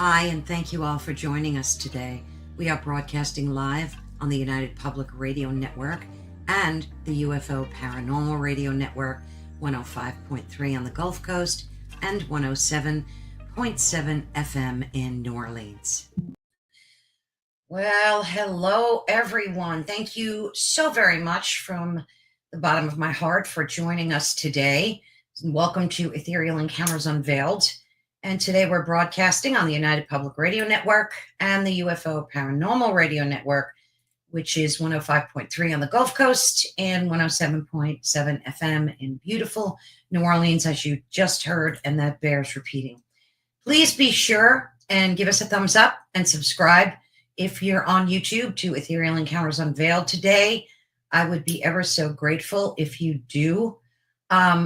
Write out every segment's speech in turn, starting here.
Hi, and thank you all for joining us today. We are broadcasting live on the United Public Radio Network and the UFOParanormal Radio Network, 105.3 on the Gulf Coast and 107.7 FM in New Orleans. Well, hello, everyone. Thank you so very much from the bottom of my heart for joining us today. Welcome to Ethereal Encounters Unveiled. And today we're broadcasting on the United Public Radio Network and the UFOParanormal Radio Network, which is 105.3 on the Gulf Coast and 107.7 FM in beautiful New Orleans, as you just heard, and that bears repeating. Please be sure and give us a thumbs up and subscribe if you're on YouTube to Ethereal Encounters Unveiled today. I would be ever so grateful if you do.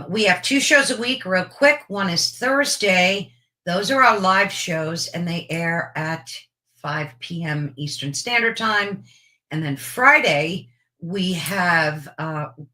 We have 2 shows a week, real quick. One is Thursday. Those are our live shows, and they air at 5 p.m. Eastern Standard Time. And then Friday, we have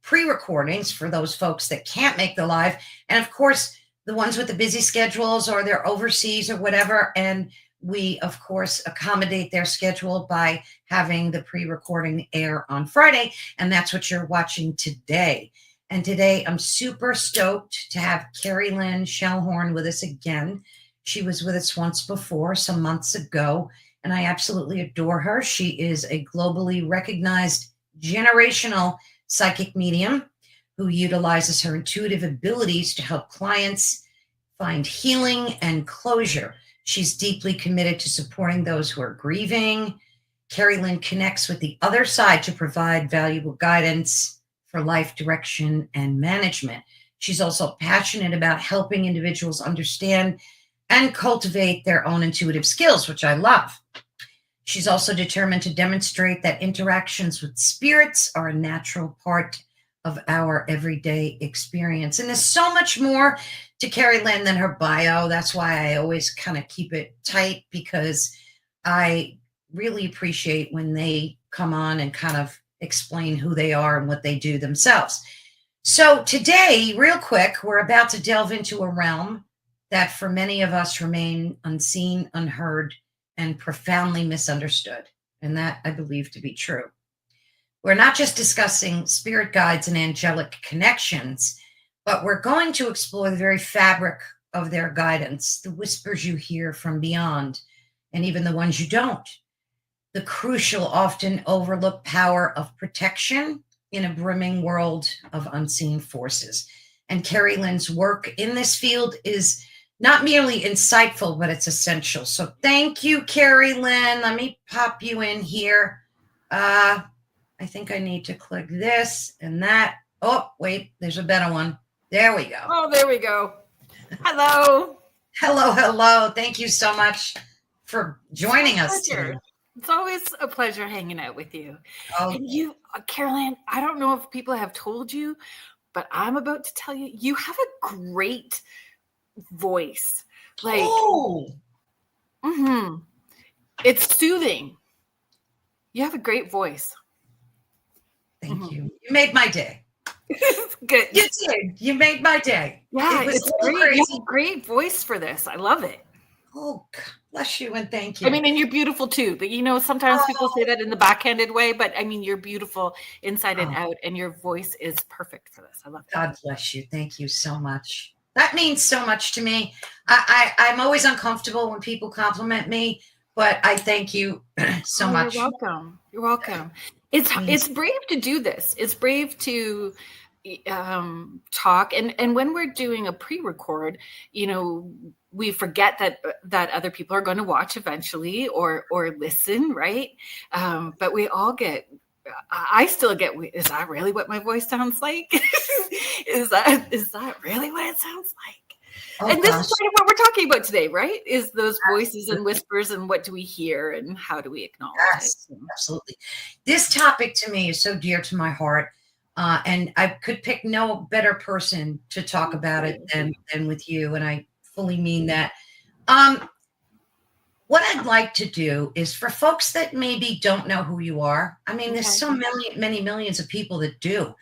pre-recordings for those folks that can't make the live. And of course, the ones with the busy schedules or they're overseas or whatever. And we, of course, accommodate their schedule by having the pre-recording air on Friday. And that's what you're watching today. And today, I'm super stoked to have Kerrilynn Shellhorn with us again. She was with us once before, some months ago, and I absolutely adore her. She is a globally recognized generational psychic medium who utilizes her intuitive abilities to help clients find healing and closure. She's deeply committed to supporting those who are grieving. Kerrilynn connects with the other side to provide valuable guidance for life direction and management. She's also passionate about helping individuals understand and cultivate their own intuitive skills, which I love. She's also determined to demonstrate that interactions with spirits are a natural part of our everyday experience. And there's so much more to Kerrilynn than her bio. That's why I always kind of keep it tight, because I really appreciate when they come on and kind of explain who they are and what they do themselves. So today, real quick, we're about to delve into a realm that for many of us remain unseen, unheard, and profoundly misunderstood. And that I believe to be true. We're not just discussing spirit guides and angelic connections, but we're going to explore the very fabric of their guidance, the whispers you hear from beyond, and even the ones you don't. The crucial, often overlooked power of protection in a brimming world of unseen forces. And Kerrilynn's work in this field is not merely insightful, but it's essential. So thank you, Kerrilynn. Let me pop you in here. I think I need to click this and that. Oh, wait, there's a better one. There we go. Oh, there we go. Hello. Hello. Thank you so much for joining us today. It's always a pleasure hanging out with you. Oh. And you, Kerrilynn, I don't know if people have told you, but I'm about to tell you, you have a great voice. Like, it's soothing. You have a great voice. Thank you. You made my day. Good. You did. You made my day. Yeah, it's great. You have a great voice for this. I love it. Oh, bless you and thank you. I mean, and you're beautiful too. But you know, sometimes people say that in the backhanded way, but I mean, you're beautiful inside and out, and your voice is perfect for this. I love it. God bless you. Thank you so much. That means so much to me. I'm always uncomfortable when people compliment me, but I thank you so much. You're welcome. You're welcome. It's brave to do this. It's brave to talk, and when we're doing a pre-record, you know, we forget that other people are going to watch eventually or listen, right? But we all get. I still get. Is that really what my voice sounds like? Is that really what it sounds like? And this is part of what we're talking about today, right? Is those voices and whispers, and what do we hear, and how do we acknowledge it? Absolutely. This topic to me is so dear to my heart, and I could pick no better person to talk about it than with you, and I fully mean that. What I'd like to do is for folks that maybe don't know who you are. I mean, there's so many millions of people that do,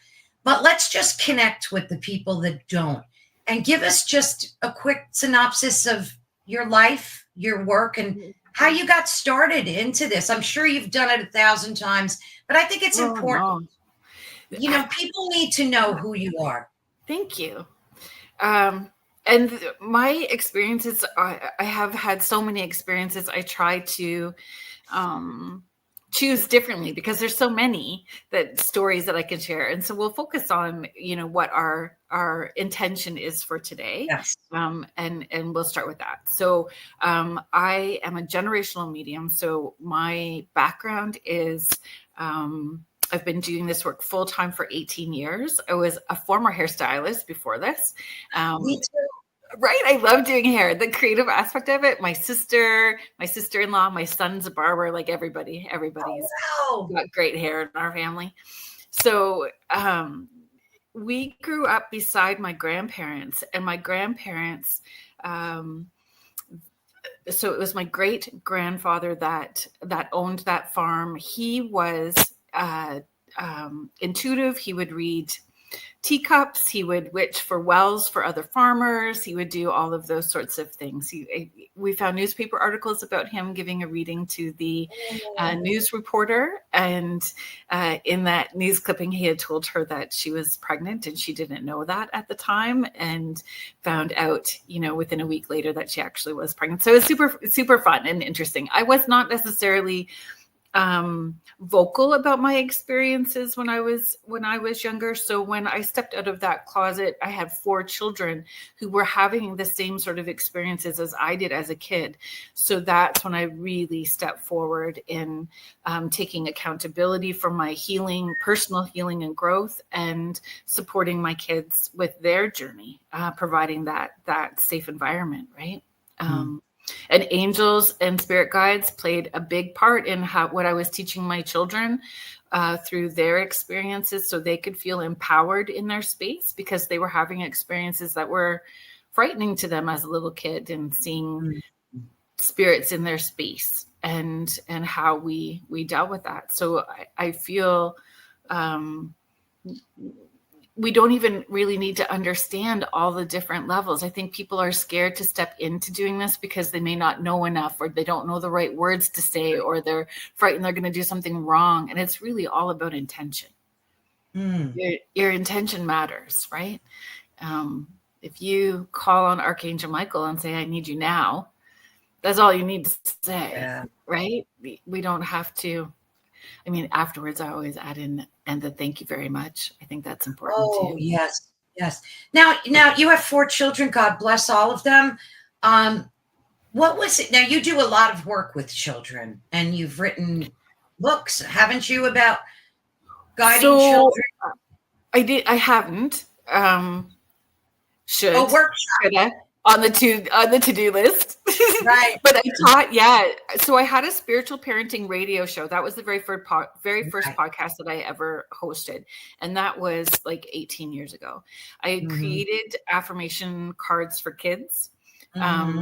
but let's just connect with the people that don't. And give us just a quick synopsis of your life, your work, and how you got started into this. I'm sure you've done it 1,000 times, but I think it's important. No. People need to know who you are. Thank you. And my experiences, I have had so many experiences. I try to choose differently because there's so many stories that I can share. And so we'll focus on, what our intention is for today. Yes. And we'll start with that. So I am a generational medium. So my background is, I've been doing this work full time for 18 years. I was a former hairstylist before this. Me too. Right. I love doing hair, the creative aspect of it. My sister-in-law, my son's a barber, like everybody's got great hair in our family. So we grew up beside my grandparents, and my grandparents, so it was my great grandfather that owned that farm. He was intuitive. He would read teacups. He would witch for wells for other farmers. He would do all of those sorts of things. We found newspaper articles about him giving a reading to the news reporter. And in that news clipping, he had told her that she was pregnant, and she didn't know that at the time, and found out, within a week later that she actually was pregnant. So it was super, super fun and interesting. I was not necessarily vocal about my experiences when I was younger. So when I stepped out of that closet, I had 4 children who were having the same sort of experiences as I did as a kid. So that's when I really stepped forward in taking accountability for my healing, personal healing and growth, and supporting my kids with their journey, providing that safe environment, right? And angels and spirit guides played a big part in what I was teaching my children through their experiences, so they could feel empowered in their space, because they were having experiences that were frightening to them as a little kid, and seeing spirits in their space and how we dealt with that. So I feel we don't even really need to understand all the different levels. I think people are scared to step into doing this because they may not know enough, or they don't know the right words to say, or they're frightened they're going to do something wrong. And it's really all about intention. Your intention matters, right? If you call on Archangel Michael and say, I need you now, that's all you need to say, right? We don't have to. I mean, afterwards, I always add in, and the thank you very much. I think that's important too. Oh, yes. Now you have 4 children. God bless all of them. What was it? Now, you do a lot of work with children, and you've written books, haven't you, about guiding children? I haven't. Should. Workshop. On the to-do list. Right. But I taught, so I had a spiritual parenting radio show. That was the very first podcast that I ever hosted. And that was like 18 years ago. I created affirmation cards for kids.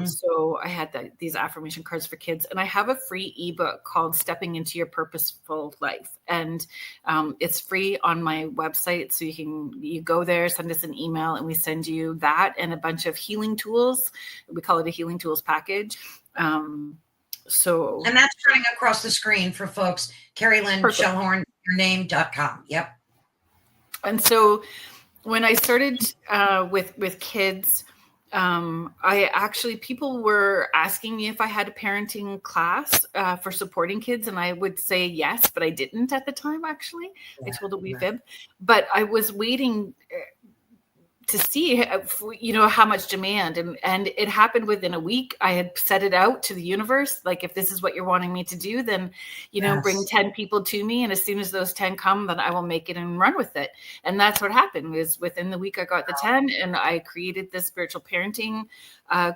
So I had these affirmation cards for kids, and I have a free ebook called Stepping into Your Purposeful Life. And it's free on my website. So you go there, send us an email, and we send you that and a bunch of healing tools. We call it a healing tools package. And that's running across the screen for folks. Kerrilynn Shellhorn, yourname.com. Yep. And so when I started with kids, people were asking me if I had a parenting class for supporting kids, and I would say yes, but I didn't at the time. Actually, I told a wee fib, but I was waiting to see, how much demand, and it happened within a week. I had set it out to the universe, like, if this is what you're wanting me to do, then, bring 10 people to me. And as soon as those 10 come, then I will make it and run with it. And that's what happened. Was within the week I got the 10, and I created this spiritual parenting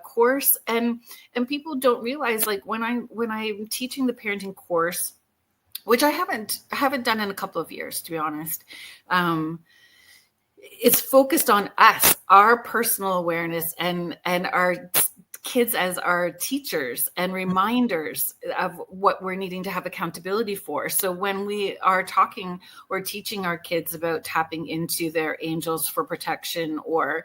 course. And people don't realize, like, when I'm teaching the parenting course, which I haven't done in a couple of years, to be honest, it's focused on us, our personal awareness, and our kids as our teachers and reminders of what we're needing to have accountability for. So when we are talking or teaching our kids about tapping into their angels for protection or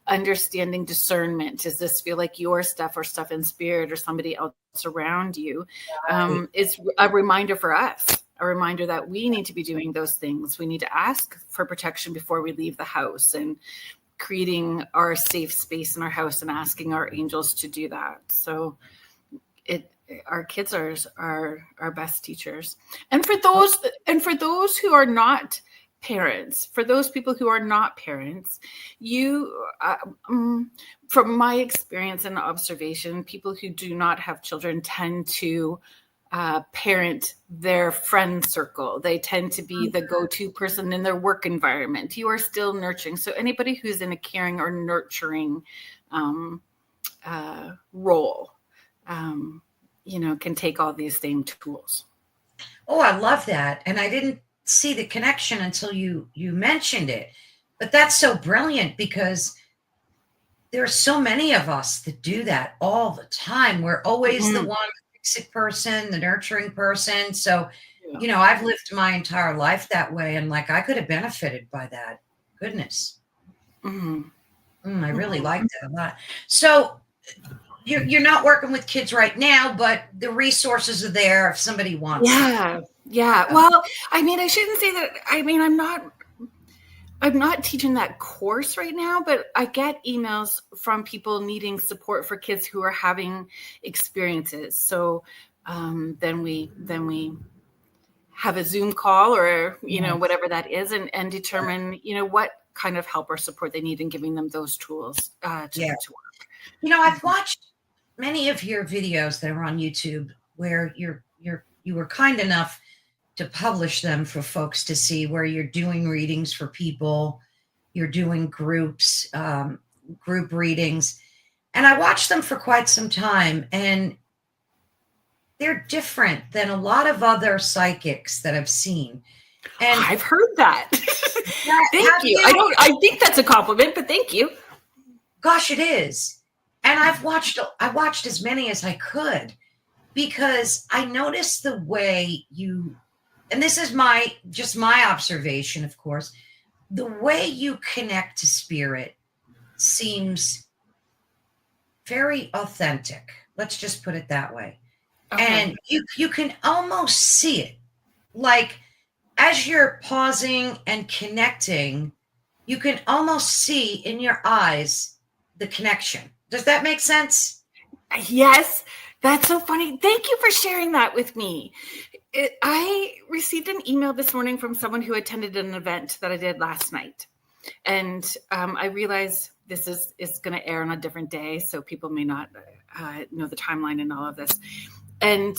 understanding discernment, does this feel like your stuff or stuff in spirit or somebody else around you? It's a reminder for us, a reminder that we need to be doing those things. We need to ask for protection before we leave the house, and creating our safe space in our house and asking our angels to do that. So our kids are our best teachers. And for those who are not parents, for those people who are not parents, from my experience and observation, people who do not have children tend to parent their friend circle. They tend to be the go-to person in their work environment. You are still nurturing. So anybody who's in a caring or nurturing role, can take all these same tools. Oh, I love that. And I didn't see the connection until you mentioned it. But that's so brilliant, because there are so many of us that do that all the time. We're always the one sick person, the nurturing person. So, I've lived my entire life that way, and I could have benefited by that. Goodness. I really liked it a lot. So you're not working with kids right now, but the resources are there if somebody wants. Yeah. Well, I shouldn't say that. I'm not teaching that course right now, but I get emails from people needing support for kids who are having experiences. So then we have a Zoom call or, whatever that is, and determine, what kind of help or support they need, and giving them those tools to work. I've watched many of your videos that are on YouTube where you were kind enough to publish them for folks to see, where you're doing readings for people, you're doing group readings. And I watched them for quite some time, and they're different than a lot of other psychics that I've seen. And I've heard that. Thank you. I think that's a compliment, but thank you. Gosh, it is. And I watched as many as I could, because I noticed the way you, and this is my observation, of course, the way you connect to spirit seems very authentic. Let's just put it that way. Okay. And you can almost see it. Like, as you're pausing and connecting, you can almost see in your eyes the connection. Does that make sense? Yes. That's so funny. Thank you for sharing that with me. I received an email this morning from someone who attended an event that I did last night. And I realized this is going to air on a different day, so people may not know the timeline and all of this. And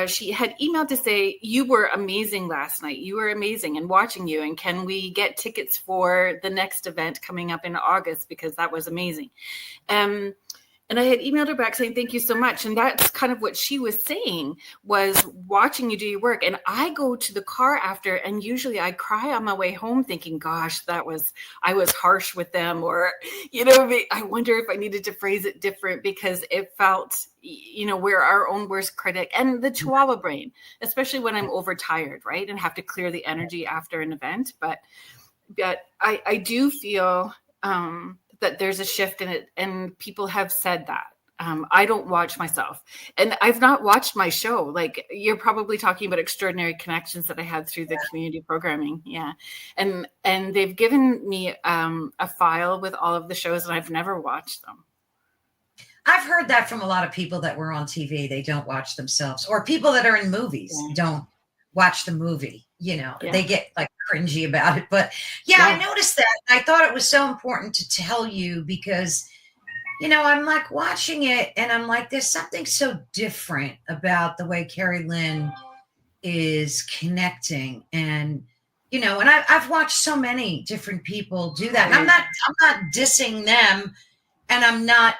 she had emailed to say, you were amazing last night. You were amazing, and watching you. And can we get tickets for the next event coming up in August? Because that was amazing. And I had emailed her back saying, thank you so much. And that's kind of what she was saying, was watching you do your work. And I go to the car after, and usually I cry on my way home thinking, gosh, I was harsh with them. Or, I wonder if I needed to phrase it different, because it felt, we're our own worst critic. And the Chihuahua brain, especially when I'm overtired, right? And have to clear the energy after an event. But I do feel that there's a shift in it, and people have said that. I don't watch myself, and I've not watched my show. Like, you're probably talking about Extraordinary Connections that I had through the community programming. Yeah. And they've given me a file with all of the shows, and I've never watched them. I've heard that from a lot of people that were on TV. They don't watch themselves, or people that are in movies don't watch the movie. They get cringy about it. But I noticed that. I thought it was so important to tell you, because, I'm watching it, and I'm like, there's something so different about the way Kerrilynn is connecting. And, and I've watched so many different people do that. And I'm not dissing them, and I'm not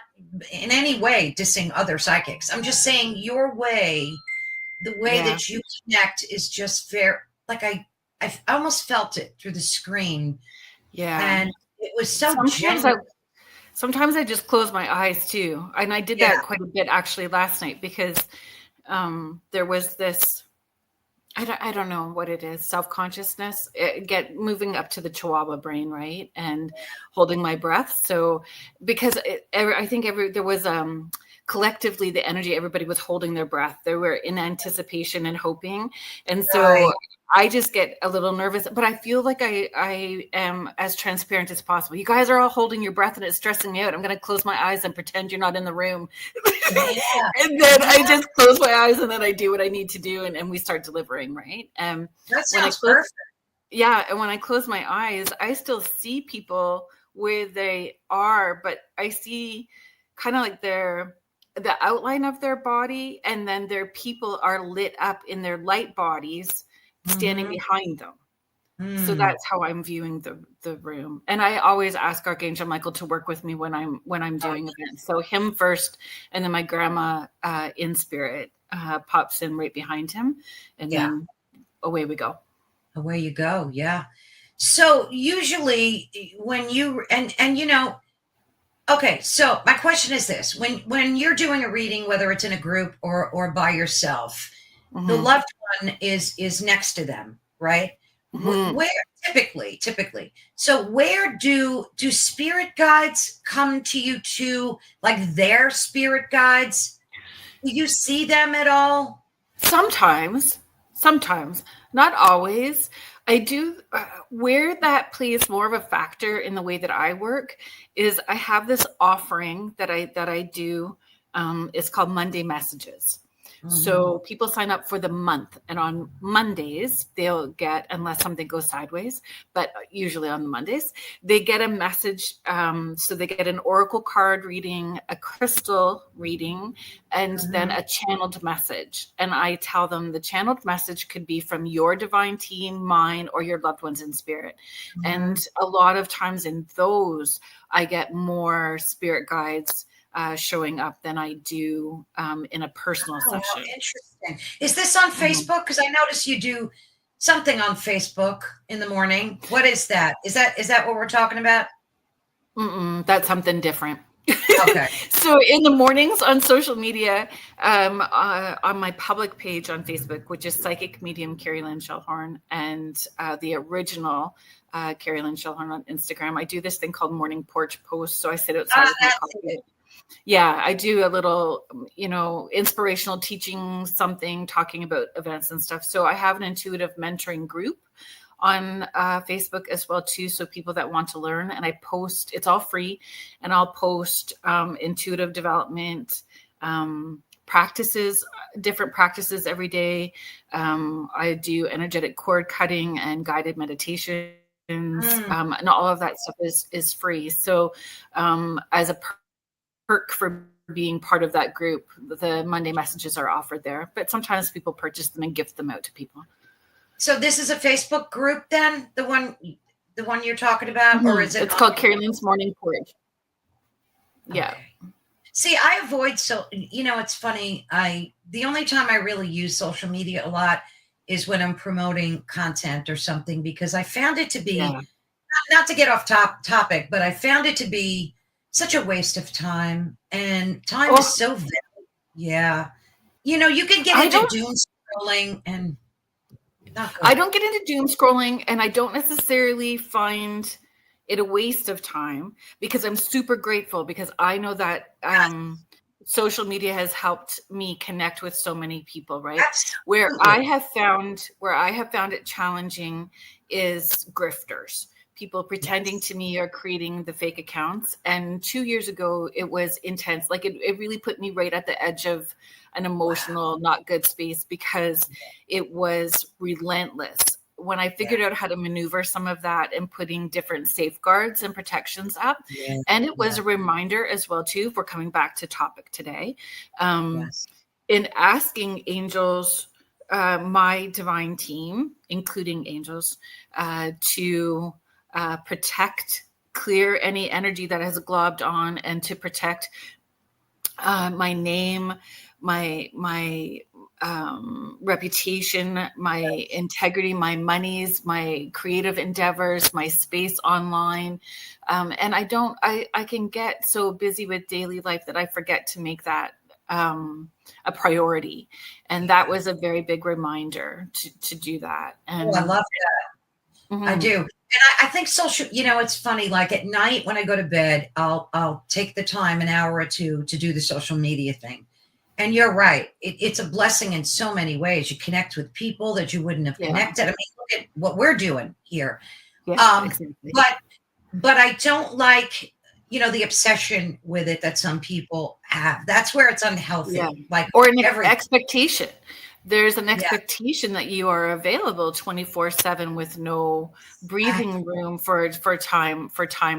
in any way dissing other psychics. I'm just saying your way, the way that you connect is just fair. I almost felt it through the screen. Yeah. And it was so genuine. sometimes I just close my eyes too. And I did that quite a bit actually last night, because there was this, I don't know what it is, self-consciousness, moving up to the Chihuahua brain, right? And holding my breath. So because I think there was collectively the energy, everybody was holding their breath. They were in anticipation and hoping. And so I just get a little nervous, but I feel like I am as transparent as possible. You guys are all holding your breath and it's stressing me out. I'm going to close my eyes and pretend you're not in the room. And then I just close my eyes and then I do what I need to do. And we start delivering, right? That sounds perfect. Yeah. And when I close my eyes, I still see people where they are, but I see kind of like the outline of their body, and then their people are lit up in their light bodies standing behind them. So that's how I'm viewing the room. And I always ask Archangel Michael to work with me when I'm doing events. So him first, and then my grandma in spirit pops in right behind him, and then away we go. Away you go. Yeah. So usually when you and you know, okay, so my question is this: when you're doing a reading, whether it's in a group or by yourself, the loved one is next to them, right? Where typically, so where do spirit guides come to you to, like their spirit guides? Do you see them at all? Sometimes, not always. I do. Where that plays more of a factor in the way that I work is I have this offering that I do. It's called Monday Messages. So people sign up for the month, and on Mondays they'll get, unless something goes sideways, but usually on Mondays, they get a message. So they get an oracle card reading, a crystal reading, and then a channeled message. And I tell them the channeled message could be from your divine team, mine, or your loved ones in spirit. And a lot of times in those, I get more spirit guides showing up than I do in a personal session. Interesting. Is this on Facebook? Because I notice you do something on Facebook in the morning. What is that? Is that what we're talking about? That's something different. Okay. So in the mornings on social media, on my public page on Facebook, which is Psychic Medium Kerrilynn Shellhorn, and the original Kerrilynn Shellhorn on Instagram, I do this thing called Morning Porch Post. So I sit outside with my coffee. Yeah, I do a little, inspirational teaching, something, talking about events and stuff. So I have an intuitive mentoring group on Facebook as well too. So people that want to learn, and I post, it's all free, and I'll post intuitive development practices, different practices every day. I do energetic cord cutting and guided meditations, and all of that stuff is free. So as a perk for being part of that group, the Monday messages are offered there, but sometimes people purchase them and gift them out to people. So this is a Facebook group then, the one you're talking about, or is it? It's called Kerrilynn's Morning Porch. Yeah. Okay. See, I avoid, so it's funny. The only time I really use social media a lot is when I'm promoting content or something, because I found it to be not to get off topic, but I found it to be such a waste of time, and time is so valuable. Yeah. You can get into doom scrolling and not good. I don't get into doom scrolling, and I don't necessarily find it a waste of time, because I'm super grateful, because I know that social media has helped me connect with so many people, right? Absolutely. Where I have found it challenging is grifters. People pretending to me or creating the fake accounts. And 2 years ago, it was intense. Like it really put me right at the edge of an emotional, not good space, because it was relentless. When I figured out how to maneuver some of that and putting different safeguards and protections up. And it was a reminder as well, too, if we're coming back to topic today, in asking angels, my divine team, including angels, to protect, clear any energy that has globbed on, and to protect my name, my reputation, my integrity, my monies, my creative endeavors, my space online. And I can get so busy with daily life that I forget to make that a priority. And that was a very big reminder to do that. And I love that. I do. And I think social, it's funny, like at night when I go to bed, I'll take the time, an hour or two, to do the social media thing. And you're right. It's a blessing in so many ways. You connect with people that you wouldn't have connected. I mean, look at what we're doing here. Exactly. But I don't like, the obsession with it that some people have. That's where it's unhealthy. Yeah. Like, or an expectation. There's an expectation that you are available 24/7 with no breathing room for time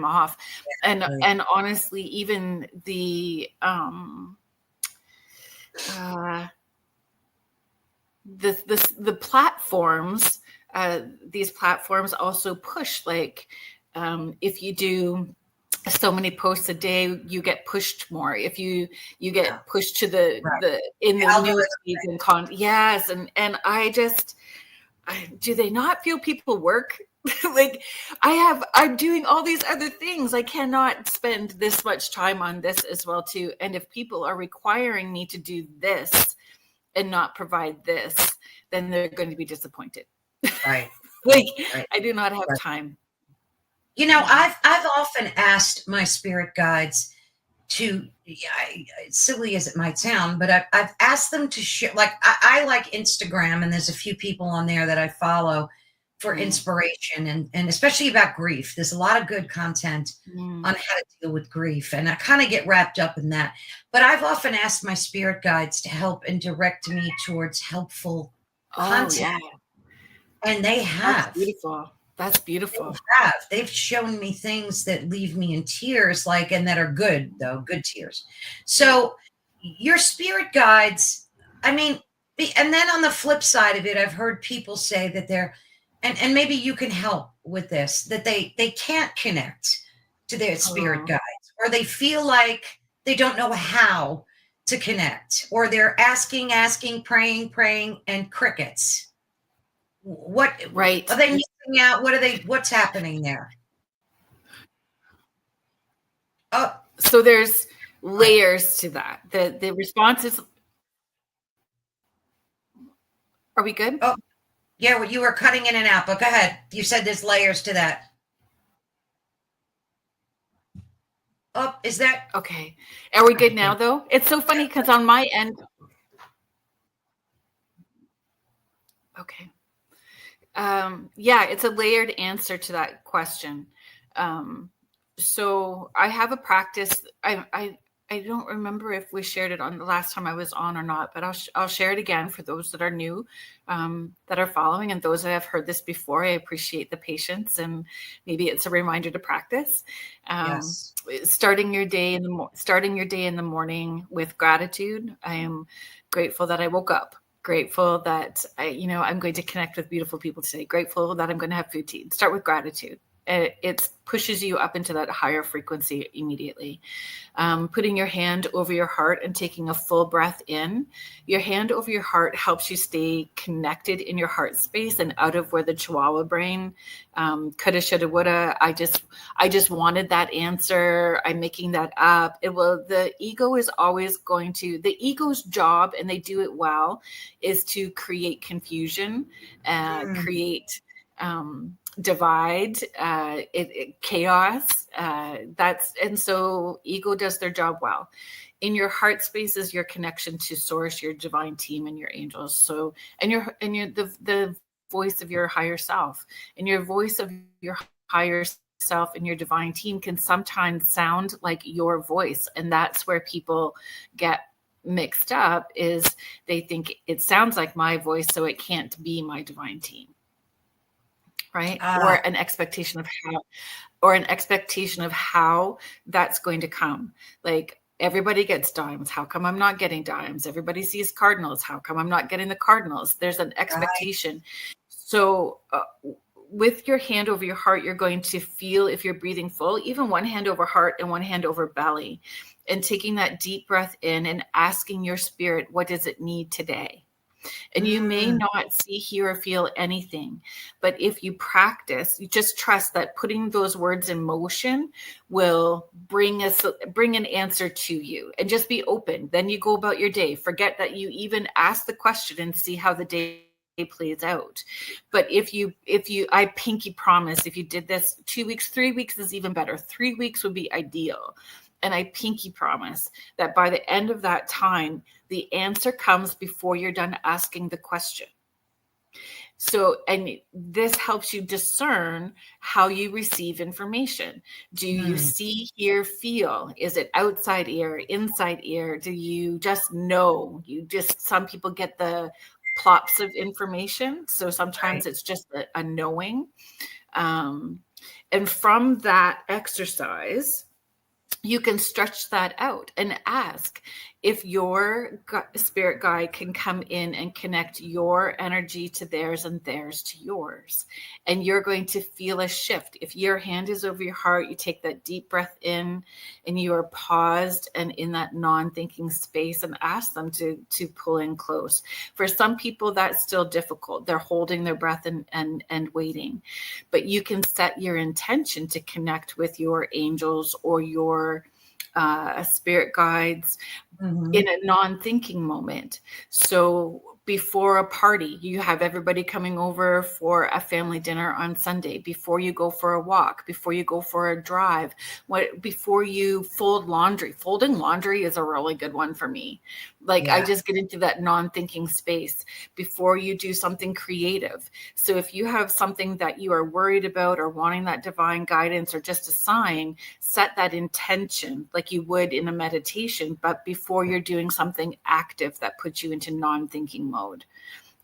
off. And honestly, even the platforms, these platforms also push, like, if you do so many posts a day, you get pushed more. If you get pushed to the news feeds and yes. And do they not feel people work? Like, I'm doing all these other things. I cannot spend this much time on this as well too. And if people are requiring me to do this and not provide this, then they're going to be disappointed. Right. I do not have time. I've often asked my spirit guides to, silly as it might sound, but I've asked them to share, like, I like Instagram, and there's a few people on there that I follow for inspiration, and especially about grief. There's a lot of good content on how to deal with grief, and I kind of get wrapped up in that. But I've often asked my spirit guides to help and direct me towards helpful content. And they have. That's beautiful. They've shown me things that leave me in tears, and that are good, though, good tears. So your spirit guides, I mean, and then on the flip side of it, I've heard people say that they're, and maybe you can help with this, that they can't connect to their spirit guides, or they feel like they don't know how to connect, or they're asking, praying, and crickets. What are they missing out? What's happening there? So there's layers to that. The response is, are we good? Oh, yeah, well, you were cutting in and out, but go ahead. You said there's layers to that. Oh, is that okay? Are we good now, though? It's so funny because on my end, okay. It's a layered answer to that question. So I have a practice. I don't remember if we shared it on the last time I was on or not, but I'll share it again for those that are new, that are following, and those that have heard this before. I appreciate the patience, and maybe it's a reminder to practice. Starting your day in the morning with gratitude. I am grateful that I woke up. Grateful that I'm going to connect with beautiful people today. Grateful that I'm going to have food to eat. Start with gratitude. It pushes you up into that higher frequency immediately. Putting your hand over your heart and taking a full breath in. Your hand over your heart helps you stay connected in your heart space and out of where the Chihuahua brain, coulda, shoulda, woulda. I just wanted that answer. I'm making that up. The ego is always the ego's job, and they do it well, is to create confusion, create divide, chaos. And so ego does their job well. In your heart space is your connection to source, your divine team, and your angels. So, and the voice of your higher self, and your voice of your higher self and your divine team can sometimes sound like your voice. And that's where people get mixed up, is they think it sounds like my voice, so it can't be my divine team. Right. Or an expectation of how that's going to come. Like, everybody gets dimes. How come I'm not getting dimes? Everybody sees cardinals. How come I'm not getting the cardinals? There's an expectation. Right. So with your hand over your heart, you're going to feel if you're breathing full, even one hand over heart and one hand over belly, and taking that deep breath in and asking your spirit, what does it need today? And you may not see, hear, or feel anything. But if you practice, you just trust that putting those words in motion will bring an answer to you, and just be open. Then you go about your day. Forget that you even ask the question and see how the day plays out. But if you, I pinky promise, if you did this 2 weeks, 3 weeks is even better. 3 weeks would be ideal. And I pinky promise that by the end of that time, the answer comes before you're done asking the question. So, and this helps you discern how you receive information. Do you see, hear, feel? Is it outside ear, inside ear? Do you just know? Some people get the plops of information. So sometimes it's just a knowing. And from that exercise, you can stretch that out and ask if your spirit guide can come in and connect your energy to theirs and theirs to yours. And you're going to feel a shift. If your hand is over your heart, you take that deep breath in and you are paused and in that non-thinking space, and ask them to pull in close. For some people, that's still difficult. They're holding their breath and waiting. But you can set your intention to connect with your angels or your spirit guides in a non-thinking moment. So before a party, you have everybody coming over for a family dinner on Sunday, before you go for a walk, before you go for a drive, before you fold laundry. Folding laundry is a really good one for me. I just get into that non-thinking space before you do something creative. So if you have something that you are worried about or wanting that divine guidance or just a sign, set that intention like you would in a meditation, but before you're doing something active that puts you into non-thinking mode.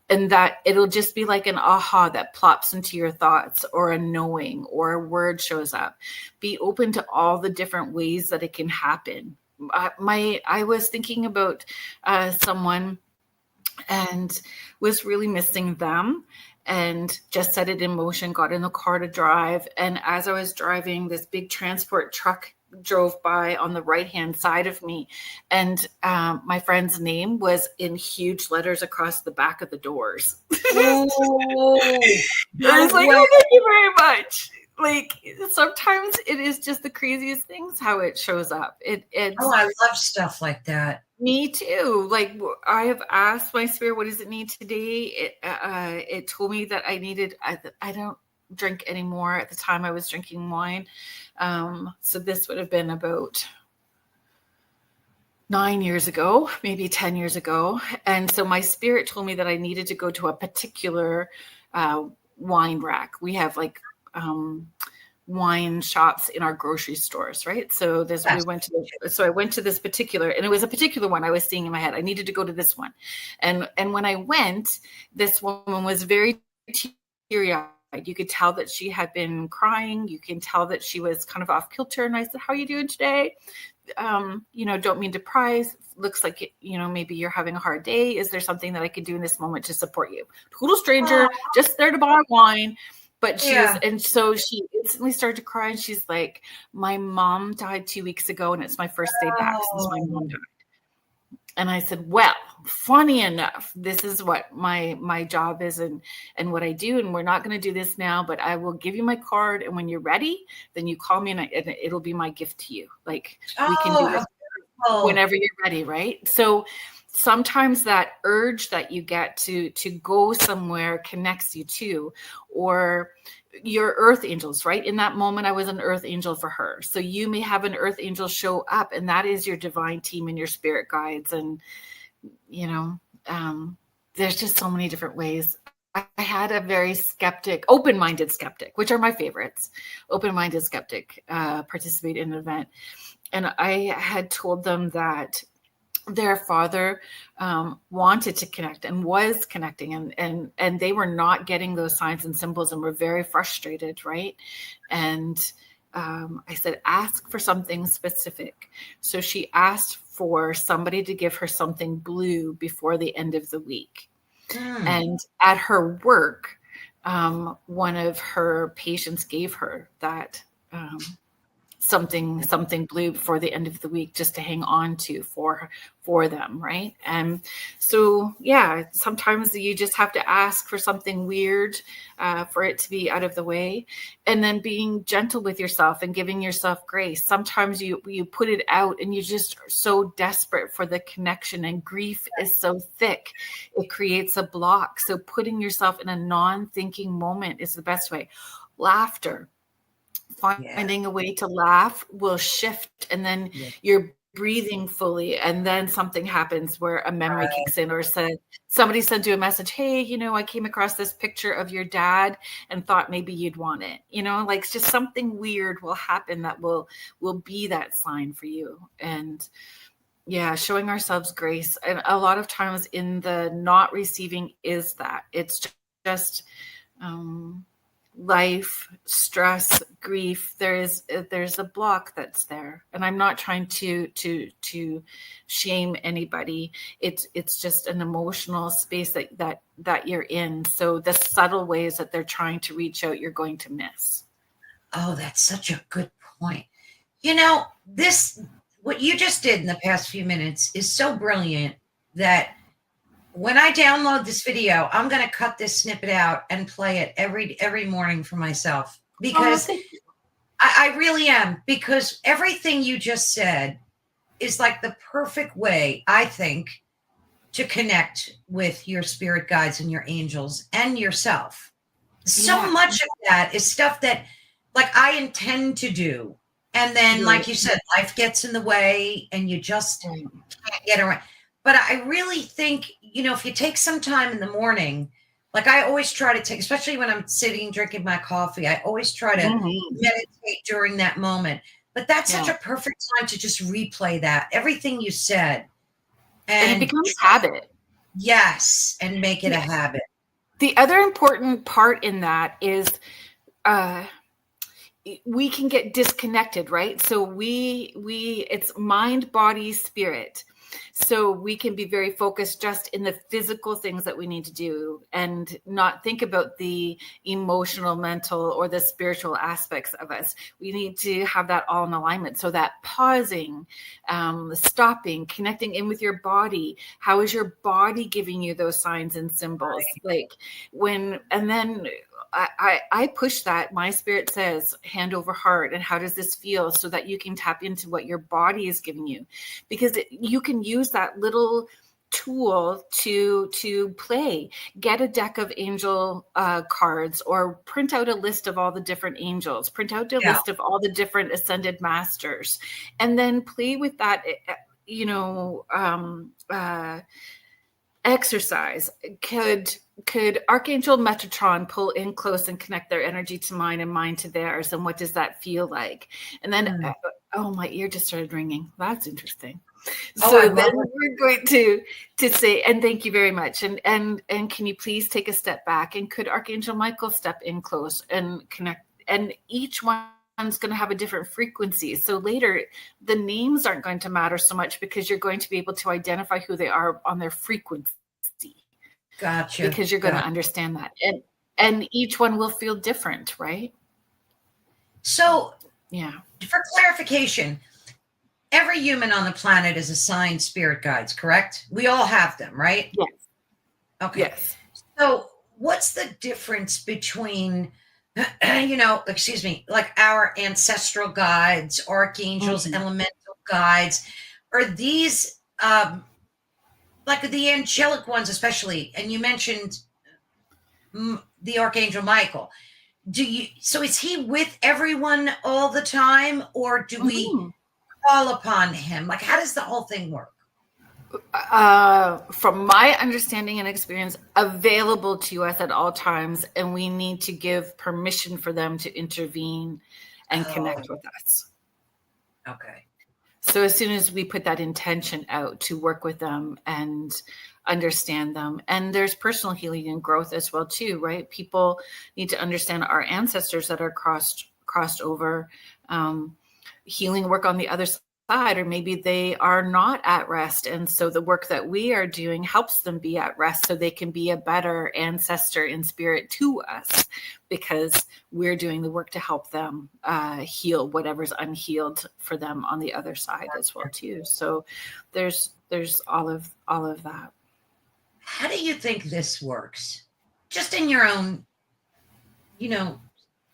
And that it'll just be like an aha that plops into your thoughts, or a knowing, or a word shows up. Be open to all the different ways that it can happen. I was thinking about someone and was really missing them, and just set it in motion, got in the car to drive. And as I was driving, this big transport truck drove by on the right-hand side of me. And my friend's name was in huge letters across the back of the doors. I was like, oh, thank you very much. Sometimes it is just the craziest things how it shows up. I love stuff like that. Me too. I have asked my spirit, what does it need today? It told me that I needed, I don't drink anymore. At the time I was drinking wine. So this would have been about 9 years ago, maybe 10 years ago. And so my spirit told me that I needed to go to a particular wine rack. We have wine shops in our grocery stores, right? So I went to this particular, and it was a particular one I was seeing in my head. I needed to go to this one. And when I went, this woman was very teary-eyed. You could tell that she had been crying. You can tell that she was kind of off kilter. And I said, how are you doing today? Don't mean to pry. Looks like, maybe you're having a hard day. Is there something that I could do in this moment to support you? Total stranger, just there to buy wine. But so she instantly started to cry, and she's like, my mom died 2 weeks ago, and it's my first day back since my mom died. And I said, well, funny enough, this is what my job is and what I do. And we're not going to do this now, but I will give you my card. And when you're ready, then you call me, and it'll be my gift to you. We can do this whenever you're ready. Right. So sometimes that urge that you get to go somewhere connects you to, or your earth angels, right? In that moment, I was an earth angel for her. So you may have an earth angel show up, and that is your divine team and your spirit guides. And, there's just so many different ways. I had a very open-minded skeptic, which are my favorites. Open-minded skeptic participate in an event. And I had told them that their father wanted to connect and was connecting, and they were not getting those signs and symbols and were very frustrated, right? And I said, ask for something specific. So she asked for somebody to give her something blue before the end of the week. And at her work, one of her patients gave her that something blue before the end of the week just to hang on to for them, right? And so yeah, sometimes you just have to ask for something weird for it to be out of the way, and then being gentle with yourself and giving yourself grace. Sometimes you put it out and you just are so desperate for the connection, and grief is so thick it creates a block. So putting yourself in a non-thinking moment is the best way. Laughter, finding a way to laugh will shift, and then you're breathing fully, and then something happens where a memory kicks in, or somebody sends you a message, hey, I came across this picture of your dad and thought maybe you'd want it, like just something weird will happen that will be that sign for you. And yeah, showing ourselves grace. And a lot of times in the not receiving is that it's just life, stress, grief. There's a block that's there, and I'm not trying to shame anybody. It's just an emotional space that you're in. So the subtle ways that they're trying to reach out, you're going to miss. Oh, that's such a good point. What you just did in the past few minutes is so brilliant that when I download this video, I'm going to cut this snippet out and play it every morning for myself, because I really am, because everything you just said is like the perfect way, I think, to connect with your spirit guides and your angels and yourself. So much of that is stuff that like I intend to do. And then, like you said, life gets in the way and you just can't get around. But I really think, if you take some time in the morning, like I always try to take, especially when I'm sitting drinking my coffee, I always try to meditate during that moment. But that's such a perfect time to just replay that, everything you said. And it becomes habit. Yes, and make it a habit. The other important part in that is we can get disconnected, right? So it's mind, body, spirit. So we can be very focused just in the physical things that we need to do and not think about the emotional, mental, or the spiritual aspects of us. We need to have that all in alignment. So that pausing, stopping, connecting in with your body. How is your body giving you those signs and symbols? And then I push that. My spirit says hand over heart. And how does this feel, so that you can tap into what your body is giving you, because you can use that little tool to play. Get a deck of angel cards, or print out a list of all the different angels, print out a list of all the different ascended masters, and then play with that, exercise. Could Archangel Metatron pull in close and connect their energy to mine and mine to theirs? And what does that feel like? And then, my ear just started ringing. That's interesting. So then we're going to say, and thank you very much. And can you please take a step back? And could Archangel Michael step in close and connect? And each one's going to have a different frequency. So later, the names aren't going to matter so much, because you're going to be able to identify who they are on their frequency. Gotcha. Because you're going to understand that. And each one will feel different, right? So, for clarification, every human on the planet is assigned spirit guides, correct? We all have them, right? Yes. Okay. Yes. So what's the difference between, like our ancestral guides, archangels, elemental guides? Are these like the angelic ones especially? And you mentioned the Archangel Michael. So is he with everyone all the time, or do we call upon him? Like, how does the whole thing work? From my understanding and experience, available to us at all times, and we need to give permission for them to intervene and connect with us. Okay. So as soon as we put that intention out to work with them and understand them, and there's personal healing and growth as well too, right? People need to understand our ancestors that are crossed over, healing work on the other side inside, or maybe they are not at rest. And so the work that we are doing helps them be at rest so they can be a better ancestor in spirit to us, because we're doing the work to help them heal whatever's unhealed for them on the other side as well too. So there's all of that. How do you think this works? Just in your own,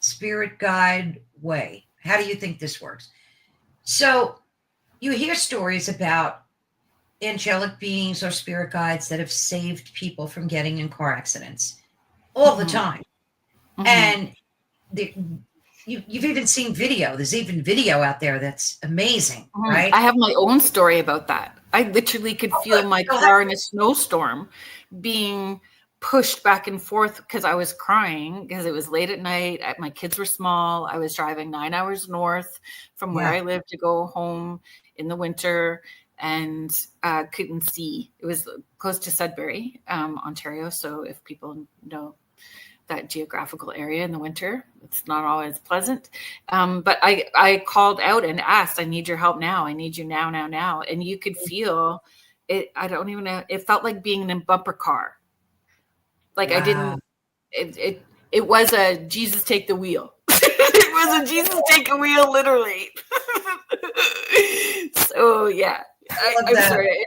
spirit guide way. How do you think this works? So you hear stories about angelic beings or spirit guides that have saved people from getting in car accidents all the time. And you've even seen video. There's even video out there that's amazing, right? I have my own story about that. I literally could feel my car in a snowstorm being pushed back and forth because I was crying because it was late at night. My kids were small. I was driving 9 hours north from where I lived to go home in the winter, and couldn't see. It was close to Sudbury, Ontario. So if people know that geographical area in the winter, it's not always pleasant. But I called out and asked, I need your help now. I need you now. And you could feel it. I don't even know. It felt like being in a bumper car. Like I didn't, it was a Jesus take the wheel. It was a Jesus take a wheel, literally. So yeah, I'm sorry,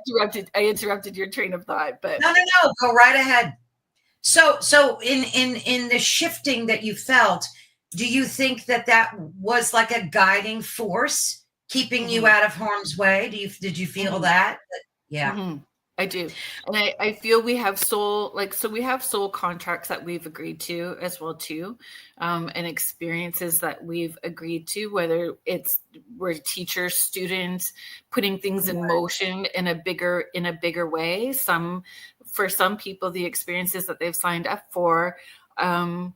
I interrupted your train of thought, but no, go right ahead. So in the shifting that you felt, do you think that was like a guiding force keeping you out of harm's way? Did you feel that? Yeah. I do. And I feel we have soul contracts that we've agreed to as well too. And experiences that we've agreed to, whether we're teachers, students, putting things in motion in a bigger way. For some people, the experiences that they've signed up for are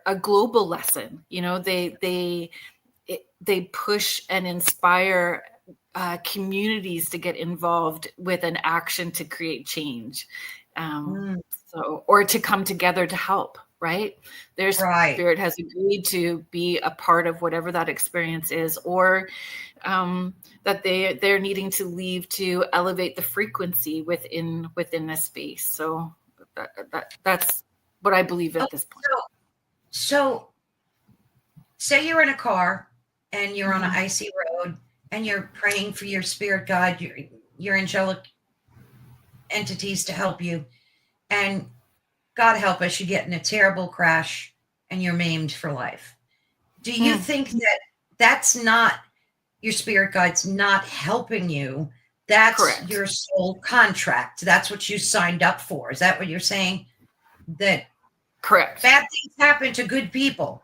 a global lesson. They push and inspire communities to get involved with an action to create change, or to come together to help. Right? Spirit has agreed to be a part of whatever that experience is, or that they're needing to leave to elevate the frequency within a space. So that's what I believe at this point. So say you're in a car and you're on an icy road, and you're praying for your spirit guide, your angelic entities to help you. And God help us, you get in a terrible crash and you're maimed for life. Do you think that that's not your spirit guide's not helping you? That's correct. Your soul contract. That's what you signed up for. Is that what you're saying? That correct. Bad things happen to good people.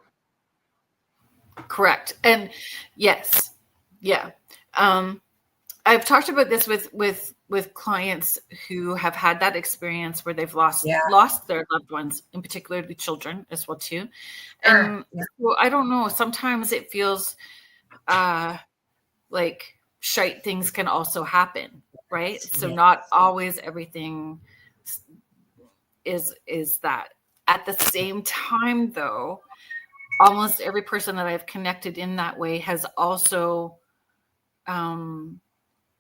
Correct. And yes. Yeah. I've talked about this with clients who have had that experience where they've lost their loved ones, in particular the children as well too. And so I don't know, sometimes it feels like shite things can also happen, right? So not always everything is that. At the same time though, almost every person that I've connected in that way has also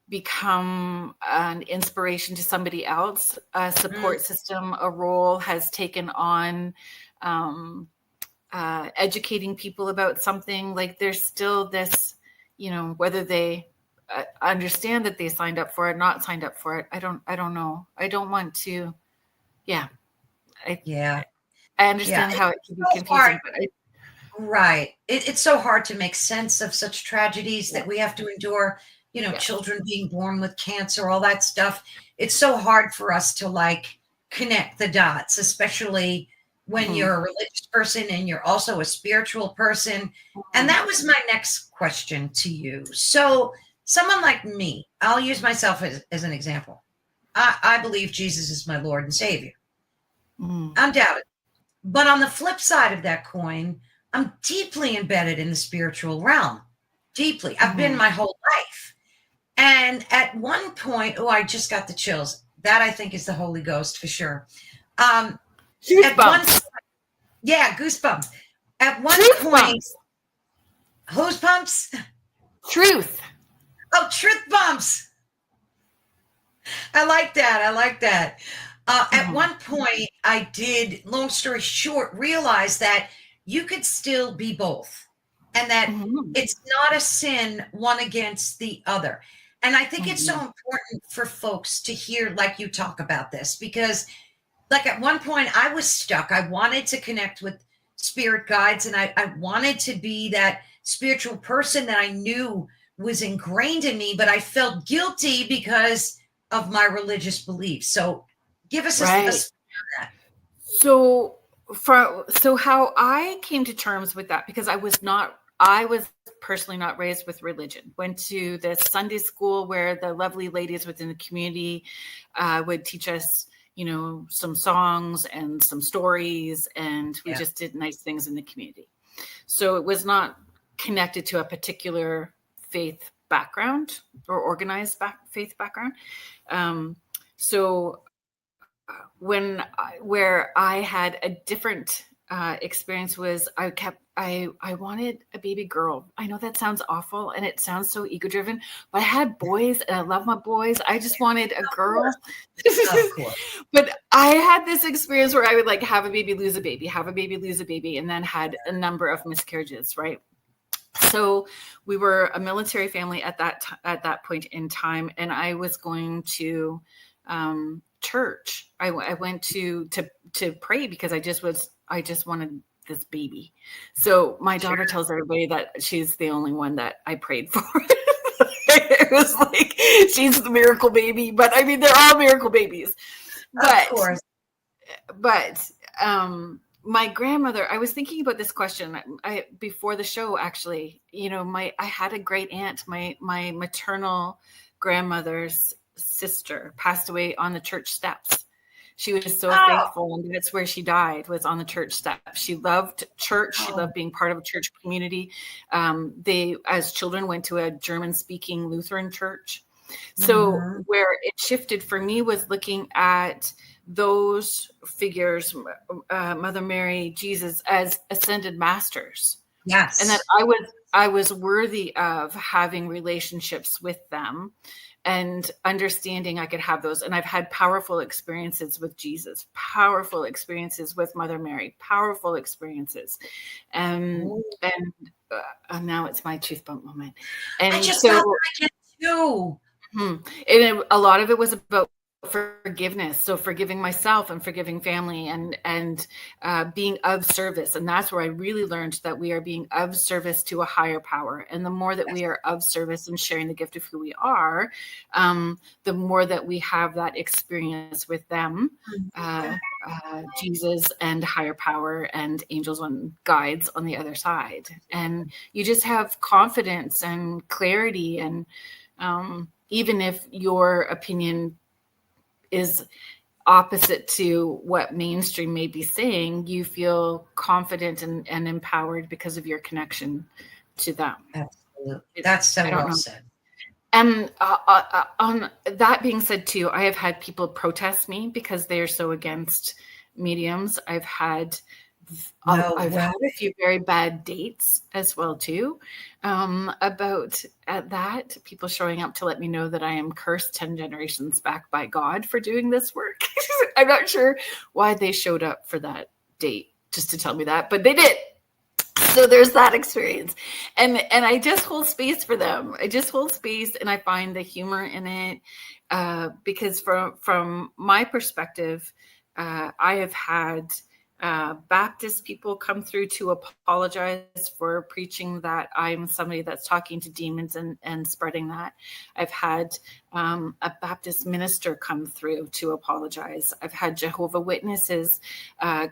become an inspiration to somebody else, a support system, a role, has taken on educating people about something. Like there's still this, whether they understand that they signed up for it, not signed up for it. I don't know. I don't want to. Yeah. I understand how it can be confusing, but right. It's so hard to make sense of such tragedies that we have to endure, children being born with cancer, all that stuff. It's so hard for us to connect the dots, especially when you're a religious person and you're also a spiritual person. And that was my next question to you. So someone like me, I'll use myself as an example. I believe Jesus is my Lord and Savior. Undoubtedly. But on the flip side of that coin, I'm deeply embedded in the spiritual realm. Deeply. I've been my whole life. And at one point, I just got the chills. That I think is the Holy Ghost for sure. Goosebumps. Goosebumps. At one point, goosebumps. Truth. Oh, truth bumps. I like that. I like that. At one point, I did, long story short, realize that you could still be both, and that it's not a sin one against the other. And I think it's so important for folks to hear, like you talk about this, because like at one point I was stuck. I wanted to connect with spirit guides, and I wanted to be that spiritual person that I knew was ingrained in me, but I felt guilty because of my religious beliefs. So give us a that. So how I came to terms with that, because I was personally not raised with religion. Went to the Sunday school where the lovely ladies within the community would teach us, some songs and some stories, and we just did nice things in the community. So it was not connected to a particular faith background or organized faith background. Where I had a different experience was I wanted a baby girl. I know that sounds awful and it sounds so ego driven, but I had boys and I love my boys. I just wanted a girl. Of course. But I had this experience where I would have a baby, lose a baby, have a baby, lose a baby, and then had a number of miscarriages, right? So we were a military family at that point in time, and I was going to church. I went to pray because I just wanted this baby. So my daughter tells everybody that she's the only one that I prayed for. It was like she's the miracle baby, but I mean they're all miracle babies. But of course. My grandmother, I was thinking about this question before the show, actually. I had a great aunt, my maternal grandmother's sister passed away on the church steps. She was so faithful, and that's where she died, was on the church steps. She loved church. She loved being part of a church community. They, as children, went to a German-speaking Lutheran church. So where it shifted for me was looking at those figures, Mother Mary, Jesus, as ascended masters. Yes. And that I was worthy of having relationships with them and understanding I could have those. And I've had powerful experiences with Jesus, powerful experiences with Mother Mary, powerful experiences. And now it's my truth bump moment. And I just felt like it too. And a lot of it was about forgiveness. So forgiving myself and forgiving family and being of service. And that's where I really learned that we are being of service to a higher power. And the more that we are of service and sharing the gift of who we are, the more that we have that experience with them, Jesus and higher power and angels and guides on the other side. And you just have confidence and clarity. And even if your opinion is opposite to what mainstream may be saying, you feel confident and empowered because of your connection to them. Absolutely. That's so well said. And on that being said too, I have had people protest me because they're so against mediums. I've had had a few very bad dates as well too, about that, people showing up to let me know that I am cursed 10 generations back by God for doing this work. I'm not sure why they showed up for that date just to tell me that, but they did. So there's that experience, and I just hold space for them. I just hold space, and I find the humor in it, because from my perspective, I have had Baptist people come through to apologize for preaching that I'm somebody that's talking to demons and spreading that. I've had a Baptist minister come through to apologize. I've had Jehovah's Witnesses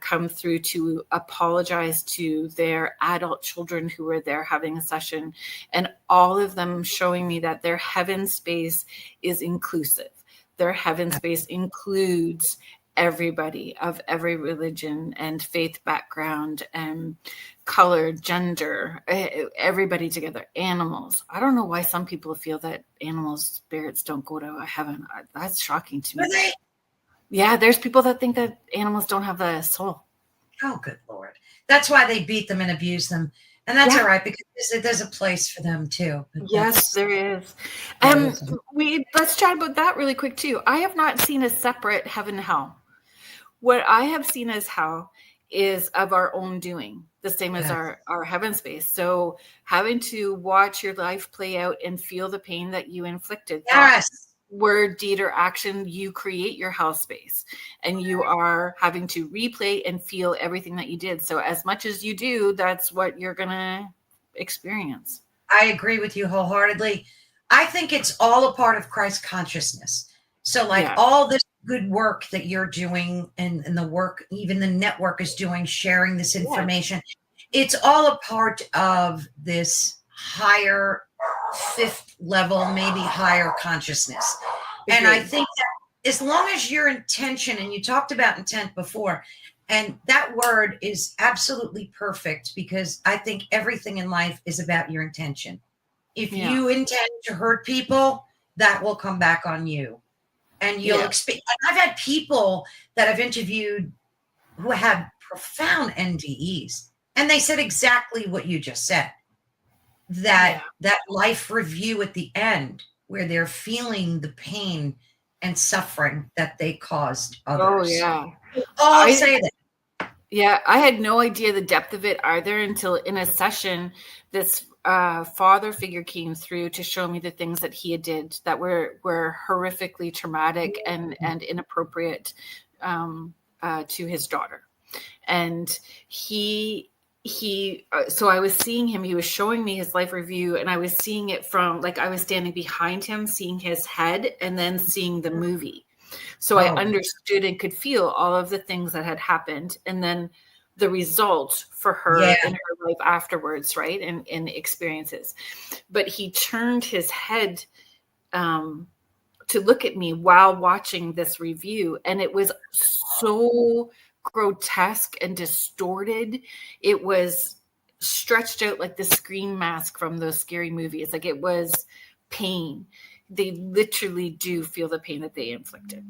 come through to apologize to their adult children who were there having a session, and all of them showing me that their heaven space is inclusive. Their heaven space includes everybody of every religion and faith background and color, gender, everybody together, animals. I don't know why some people feel that animals, spirits don't go to heaven. That's shocking to me. Really? Yeah, there's people that think that animals don't have a soul. Oh, good Lord. That's why they beat them and abuse them And that's all right, because there's a place for them too. Yes, there is. Let's chat about that really quick too. I have not seen a separate heaven and hell. What I have seen as hell is of our own doing, the same as our heaven space. So having to watch your life play out and feel the pain that you inflicted. Yes. Word, deed, or action, you create your hell space, and you are having to replay and feel everything that you did. So as much as you do, that's what you're going to experience. I agree with you wholeheartedly. I think it's all a part of Christ consciousness. So like all this good work that you're doing and the work even the network is doing, sharing this information, it's all a part of this higher fifth level, maybe higher consciousness. And I think that as long as your intention, and you talked about intent before, and that word is absolutely perfect, because I think everything in life is about your intention. If you intend to hurt people, that will come back on you. And you'll expect. I've had people that I've interviewed who had profound NDEs, and they said exactly what you just said. That life review at the end, where they're feeling the pain and suffering that they caused others. I'll say that. Yeah, I had no idea the depth of it either until in a session, this father figure came through to show me the things that he had did that were horrifically traumatic and inappropriate to his daughter. And so I was seeing him, he was showing me his life review, and I was seeing it from, like, I was standing behind him, seeing his head and then seeing the movie. So I understood and could feel all of the things that had happened, and then the result for her in her life afterwards, right? And experiences. But he turned his head to look at me while watching this review, and it was so grotesque and distorted. It was stretched out like the scream mask from those scary movies. Like, it was pain. They literally do feel the pain that they inflicted.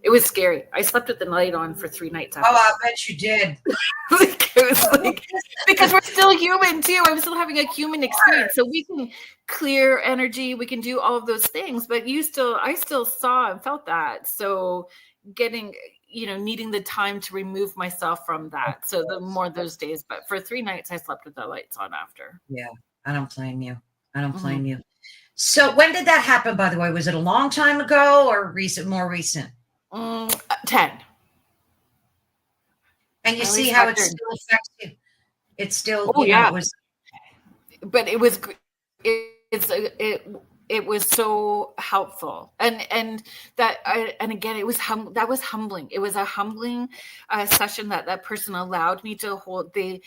It was scary. I slept with the light on for 3 nights after. Oh, I bet you did. It was like, because we're still human too. I'm still having a human experience. So we can clear energy, we can do all of those things, but I still saw and felt that. So needing the time to remove myself from that. So the more those days, but for 3 nights I slept with the lights on after. Yeah. I don't blame you. Blame you. So when did that happen, by the way? Was it a long time ago or more recent? 10. And you see how it still affects you. It's still, it was, but it was, it was so helpful. And again, it was that was humbling. It was a humbling session that person allowed me to hold. They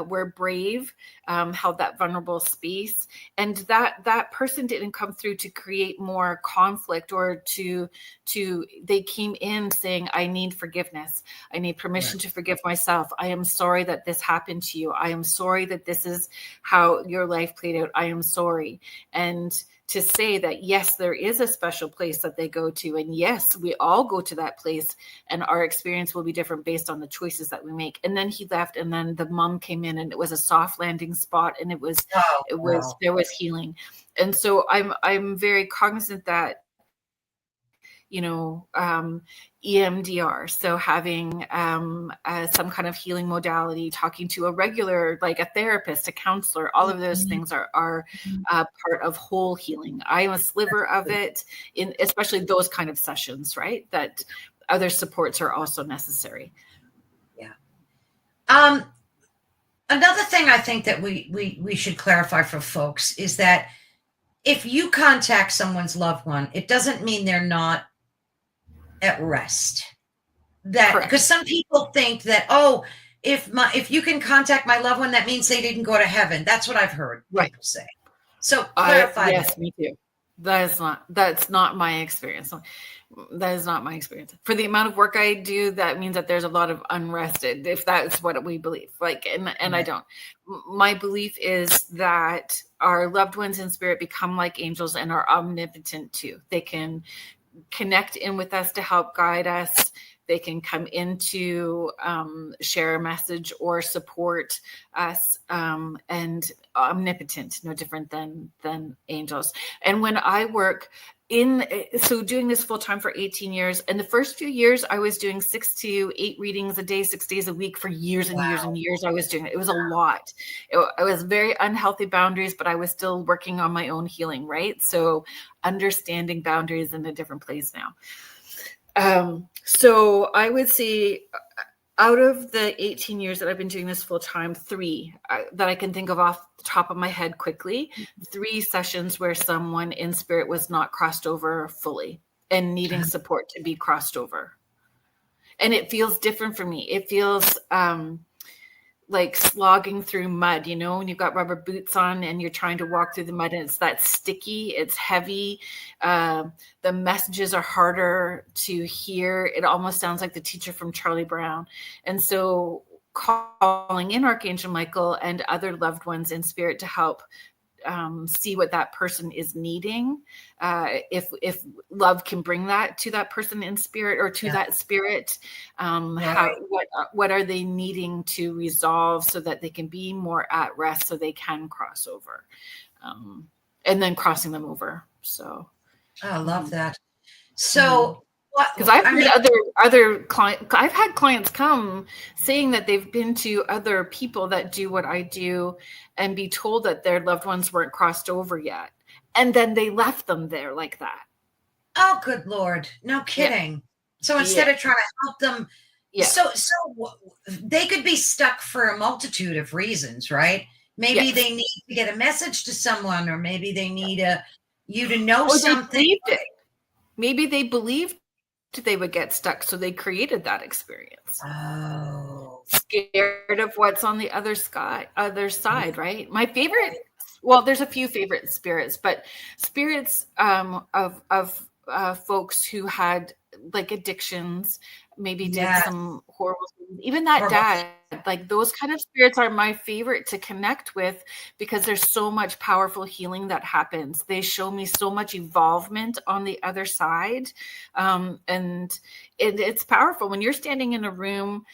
were brave, held that vulnerable space, and that person didn't come through to create more conflict or they came in saying, I need forgiveness. I need permission to forgive myself. I am sorry that this happened to you. I am sorry that this is how your life played out. I am sorry. And to say that, yes, there is a special place that they go to. And yes, we all go to that place, and our experience will be different based on the choices that we make. And then he left, and then the mom came in, and it was a soft landing spot, and there was healing. And so I'm very cognizant that, EMDR, so having some kind of healing modality, talking to a regular, like a therapist, a counselor, all of those things are part of whole healing. I am a sliver of it, in especially those kind of sessions, right? That other supports are also necessary. Yeah. Another thing I think that we should clarify for folks is that if you contact someone's loved one, it doesn't mean they're not at rest. That because some people think that, if you can contact my loved one, that means they didn't go to heaven. That's what I've heard people say. So clarify. Yes, me too. That's not my experience. That is not my experience. For the amount of work I do, that means that there's a lot of unrest, if that's what we believe. And I don't. My belief is that our loved ones in spirit become like angels and are omnipotent too. They can connect in with us to help guide us. They can come into share a message or support us, and omnipotent, no different than angels. And when I work so doing this full time for 18 years, and the first few years I was doing 6 to 8 readings a day, 6 days a week for years and years and years. I was doing it. It was a lot. It was very unhealthy boundaries, but I was still working on my own healing, right? So understanding boundaries in a different place now. So I would say out of the 18 years that I've been doing this full time, 3 that I can think of off the top of my head quickly, 3 sessions where someone in spirit was not crossed over fully and needing support to be crossed over. And it feels different for me. It feels like slogging through mud, you know, when you've got rubber boots on and you're trying to walk through the mud, and it's that sticky, it's heavy. The messages are harder to hear. It almost sounds like the teacher from Charlie Brown. And so calling in Archangel Michael and other loved ones in spirit to help see what that person is needing. If love can bring that to that person in spirit, or to that spirit, what are they needing to resolve so that they can be more at rest, so they can cross over, and then crossing them over. So I love that. So because I've had other clients, I've had clients come saying that they've been to other people that do what I do and be told that their loved ones weren't crossed over yet. And then they left them there like that. Oh, good Lord. No kidding. Yeah. So instead of trying to help them, so they could be stuck for a multitude of reasons, right? Maybe they need to get a message to someone, or maybe they need you to know something. Maybe they believed they would get stuck, so they created that experience. Oh, scared of what's on the other side, right? My favorite, well, there's a few favorite spirits, but spirits of folks who had like addictions, maybe did some horrible things. Even that dad, like those kind of spirits are my favorite to connect with, because there's so much powerful healing that happens. They show me so much evolvement on the other side. And it's powerful when you're standing in a room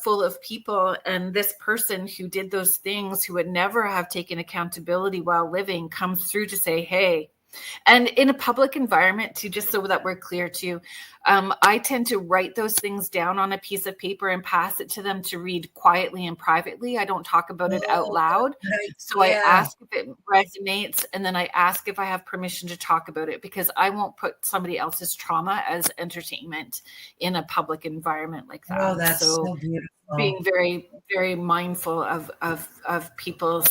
full of people, and this person who did those things, who would never have taken accountability while living, comes through to say, hey. And in a public environment too, just so that we're clear too, I tend to write those things down on a piece of paper and pass it to them to read quietly and privately. I don't talk about it out loud. So I ask if it resonates, and then I ask if I have permission to talk about it, because I won't put somebody else's trauma as entertainment in a public environment like that. Oh, that's so beautiful. Being very, very mindful of people's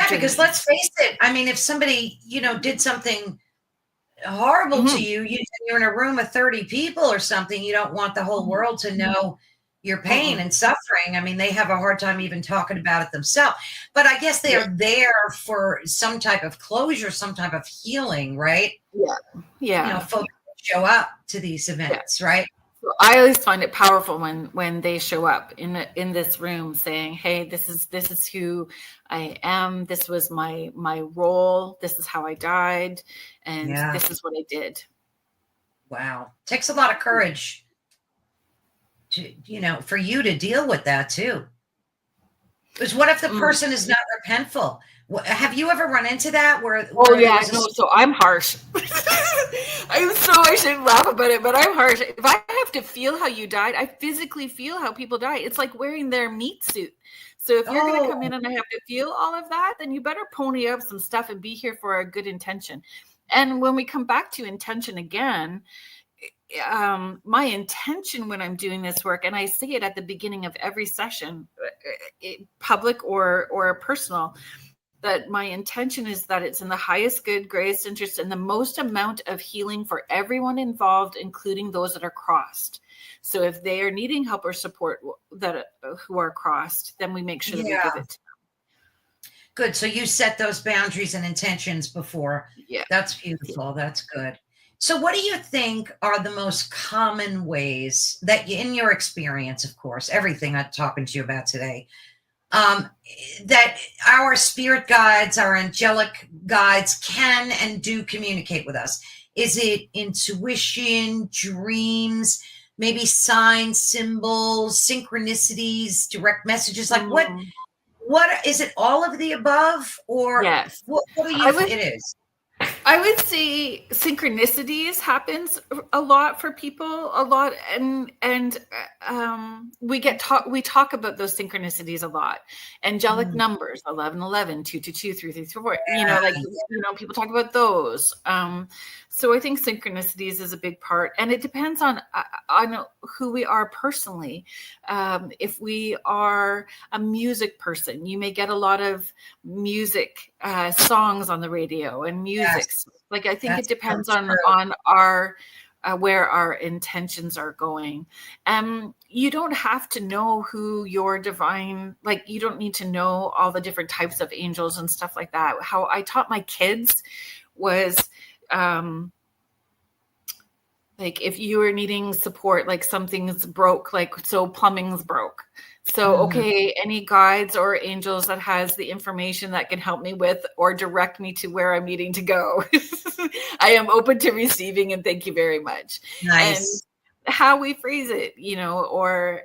because let's face it. I mean, if somebody, did something horrible to you, you're in a room of 30 people or something, you don't want the whole world to know your pain and suffering. I mean, they have a hard time even talking about it themselves. But I guess they are there for some type of closure, some type of healing, right? Yeah. Folks show up to these events, right? I always find it powerful when they show up in this room saying, hey, this is who I am. This was my role. This is how I died. And this is what I did. Wow. Takes a lot of courage to, for you to deal with that too. Because what if the person is not repentful? Have you ever run into that? So I'm harsh. I shouldn't laugh about it, but I'm harsh. If I have to feel how you died, I physically feel how people die. It's like wearing their meat suit. So if you're going to come in and I have to feel all of that, then you better pony up some stuff and be here for a good intention. And when we come back to intention again, my intention when I'm doing this work, and I say it at the beginning of every session, public or personal, that my intention is that it's in the highest good, greatest interest, and the most amount of healing for everyone involved, including those that are crossed. So if they are needing help or support who are crossed, then we make sure that we give it to them. Good. So you set those boundaries and intentions before. Yeah. That's beautiful. That's good. So what do you think are the most common ways that in your experience, of course, everything I'm talking to you about today, that our spirit guides, our angelic guides can and do communicate with us? Is it intuition, dreams, maybe signs, symbols, synchronicities, direct messages? Like what is it, all of the above, or Yes. what do you think it is? I would say synchronicities happens a lot for people, and we talk about those synchronicities a lot. Angelic numbers, 1111, 222, 334. People talk about those. So I think synchronicities is a big part, and it depends on who we are personally. If we are a music person, you may get a lot of music songs on the radio and music. Yes. Like, I think it depends on our where our intentions are going. You don't have to know who your divine, like, you don't need to know all the different types of angels and stuff like that. How I taught my kids was like, if you are needing support, like something's broke, like, so plumbing's broke. So, okay, any guides or angels that has the information that can help me with or direct me to where I'm needing to go. I am open to receiving, and thank you very much. Nice. And how we phrase it, or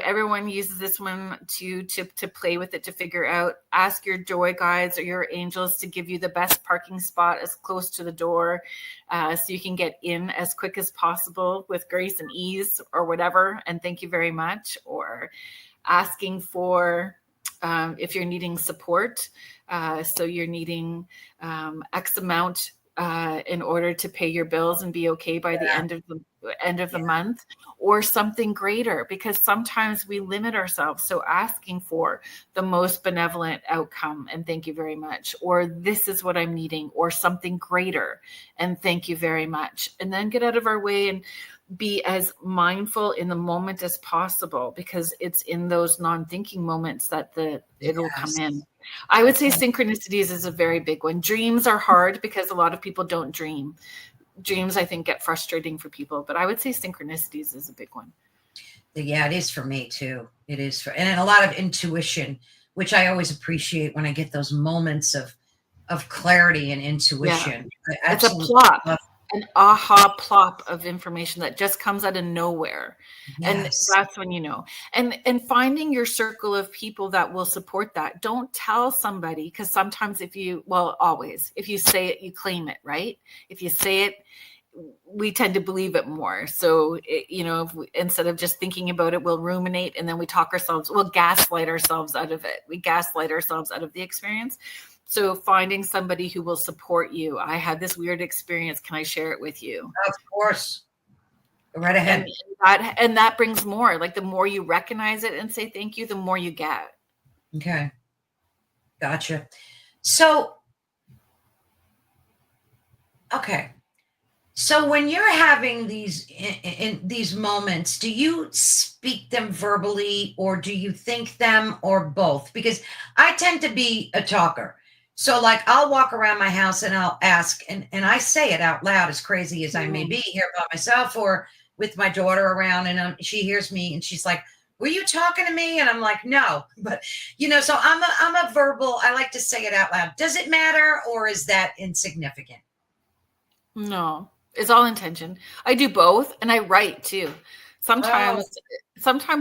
everyone uses this one to play with it, to figure out, ask your joy guides or your angels to give you the best parking spot as close to the door, so you can get in as quick as possible with grace and ease, or whatever. And thank you very much. Or asking for, if you're needing support, so you're needing X amount in order to pay your bills and be okay by the end of the month, or something greater, because sometimes we limit ourselves. So asking for the most benevolent outcome, and thank you very much, or this is what I'm needing, or something greater, and thank you very much. And then get out of our way and be as mindful in the moment as possible, because it's in those non-thinking moments that it'll come in. I would say synchronicities is a very big one. Dreams are hard because a lot of people don't dream. Dreams, I think, get frustrating for people, but I would say synchronicities is a big one. Yeah, it is for me too. It is and a lot of intuition, which I always appreciate when I get those moments of clarity and intuition. Yeah. It's a plop, an aha plop of information that just comes out of nowhere. Yes. And that's when you know. And finding your circle of people that will support that. Don't tell somebody, because sometimes if you say it, you claim it, right? If you say it, we tend to believe it more. So, instead of just thinking about it, we'll ruminate, and then we'll gaslight ourselves out of it. We gaslight ourselves out of the experience. So finding somebody who will support you. I had this weird experience. Can I share it with you? Of course. Go right ahead. And that brings more. Like, the more you recognize it and say thank you, the more you get. Okay. Gotcha. So, okay. So when you're having these moments, do you speak them verbally, or do you think them, or both? Because I tend to be a talker. So, like, I'll walk around my house and I'll ask, and I say it out loud, as crazy as I may be here by myself or with my daughter around, and she hears me and she's like, "Were you talking to me?" And I'm like, "No," but so I'm a verbal. I like to say it out loud. Does it matter, or is that insignificant? No, it's all intention. I do both, and I write too. Sometimes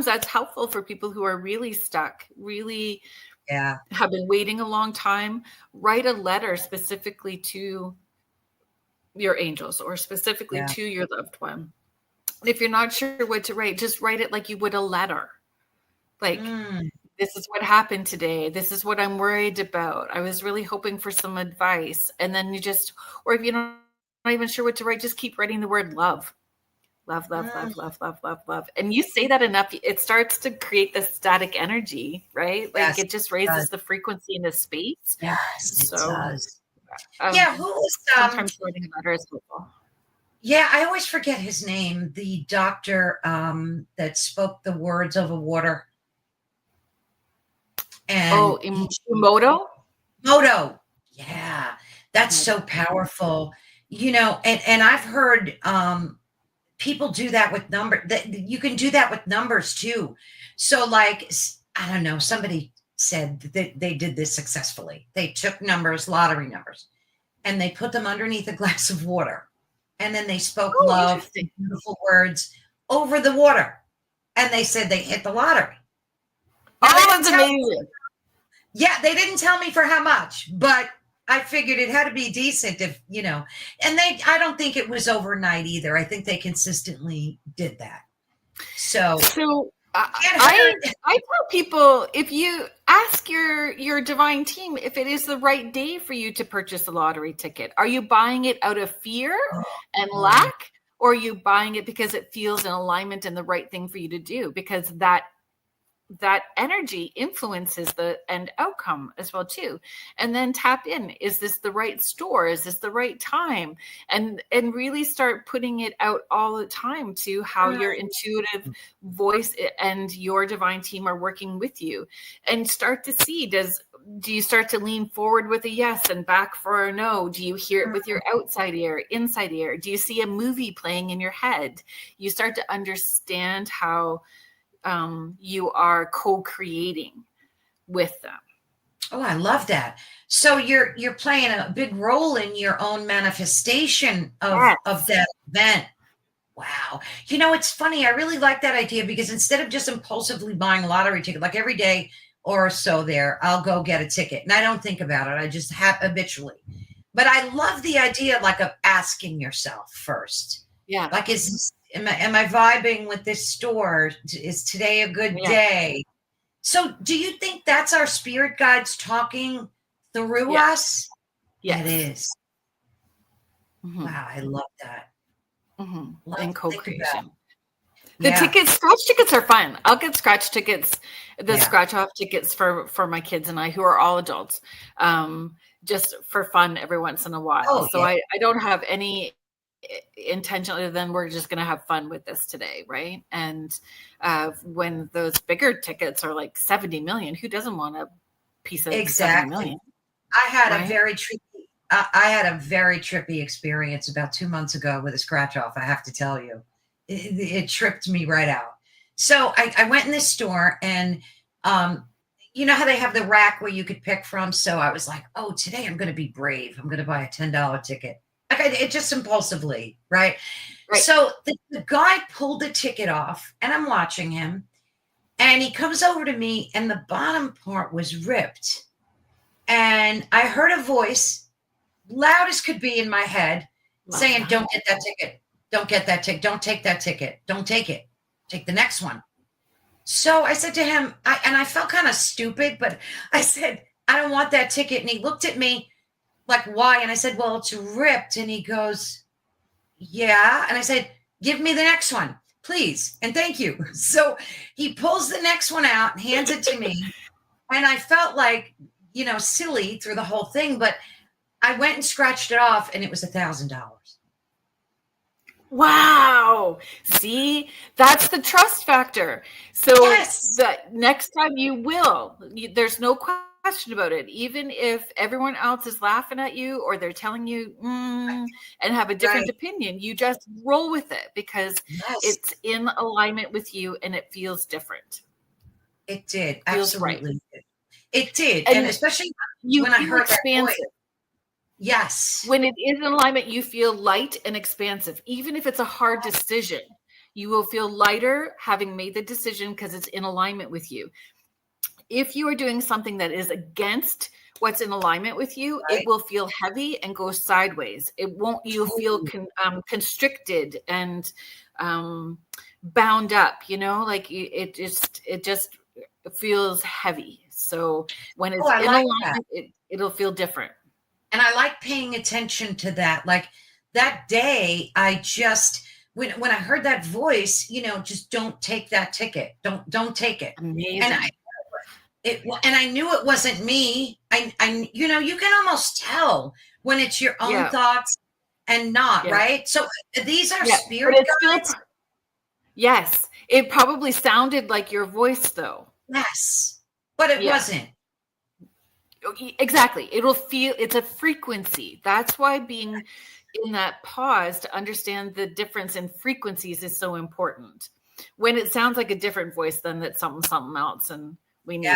that's helpful for people who are really stuck, really. Yeah. Have been waiting a long time. Write a letter specifically to your angels, or specifically to your loved one. If you're not sure what to write, just write it like you would a letter. Like, this is what happened today. This is what I'm worried about. I was really hoping for some advice. And then or if you're not even sure what to write, just keep writing the word love. Love, love, love, love, love, love, love. And you say that enough, it starts to create this static energy, right? Like, it just raises the frequency in the space. Yes, it does. Who was sometimes writing a letter is helpful. Yeah, I always forget his name. The doctor that spoke the words over water. And Emoto? Emoto. Yeah, that's so powerful. And I've heard people do that with numbers. You can do that with numbers too. So, like, I don't know, somebody said that they did this successfully. They took numbers, lottery numbers, and they put them underneath a glass of water. and then they spoke Oh, love, interesting. beautiful words over the water. And they said they hit the lottery. Now, Oh, that's amazing. Yeah, they didn't tell me for how much, but I figured it had to be decent if, and I don't think it was overnight either. I think they consistently did that. So I tell people, if you ask your divine team if it is the right day for you to purchase a lottery ticket, are you buying it out of fear and lack, or are you buying it because it feels in alignment and the right thing for you to do? Because that energy influences the end outcome as well too. And then tap in, is this the right store? Is this the right time? And really start putting it out all the time to how your intuitive voice and your divine team are working with you, and start to see, do you start to lean forward with a yes and back for a no? Do you hear it with your outside ear, inside ear? Do you see a movie playing in your head? You start to understand how you are co-creating with them. Oh, I love that. So you're playing a big role in your own manifestation of that event. Wow. It's funny. I really like that idea, because instead of just impulsively buying a lottery ticket, like every day or so there, I'll go get a ticket and I don't think about it. I just habitually. But I love the idea, like, of asking yourself first. Yeah. Like, am I vibing with this store? Is today a good day? So do you think that's our spirit guides talking through us? Yes. It is. Mm-hmm. Wow, I love that. Mm-hmm. And co-creation. Scratch tickets are fun. I'll get scratch tickets, scratch off tickets for my kids and I, who are all adults, just for fun every once in a while. I don't have any intention other than we're just going to have fun with this today, right? And when those bigger tickets are like 70 million, who doesn't want a piece of 70 million? I had a very trippy experience about 2 months ago with a scratch off. I have to tell you, it tripped me right out. So I went in this store, and you know how they have the rack where you could pick from. So I was like, oh, today I'm going to be brave. I'm going to buy a $10 ticket. It just impulsively, right? So the guy pulled the ticket off, and I'm watching him, and he comes over to me, and the bottom part was ripped. And I heard a voice, loud as could be in my head, saying, don't get that ticket. Don't get that ticket. Don't take that ticket. Don't take it. Take the next one. So I said to him, I felt kind of stupid, but I said, I don't want that ticket. And he looked at me like, why? And I said, well, it's ripped. And he goes, yeah. And I said, give me the next one, please. And thank you. So he pulls the next one out and hands it to me. And I felt like, silly through the whole thing, but I went and scratched it off, and it was $1,000. Wow. See, that's the trust factor. So the next time there's no question about it. Even if everyone else is laughing at you or they're telling you and have a different opinion, you just roll with it, because it's in alignment with you and it feels different. It did. Feels absolutely. Right. It did. And especially when I heard that voice. Yes. When it is in alignment, you feel light and expansive. Even if it's a hard decision, you will feel lighter having made the decision because it's in alignment with you. If you are doing something that is against what's in alignment with you, it will feel heavy and go sideways. It won't. You'll feel constricted and bound up. Like it just feels heavy. So when it's in alignment, it'll feel different. And I like paying attention to that. Like that day, I just, when I heard that voice, just don't take that ticket. Don't take it. Amazing. And I knew it wasn't me. You can almost tell when it's your own thoughts and not, right? So these are spirit guides. Yes. It probably sounded like your voice though. Yes. But it wasn't. Exactly. It's a frequency. That's why being in that pause to understand the difference in frequencies is so important. When it sounds like a different voice, then that's something else. And we need.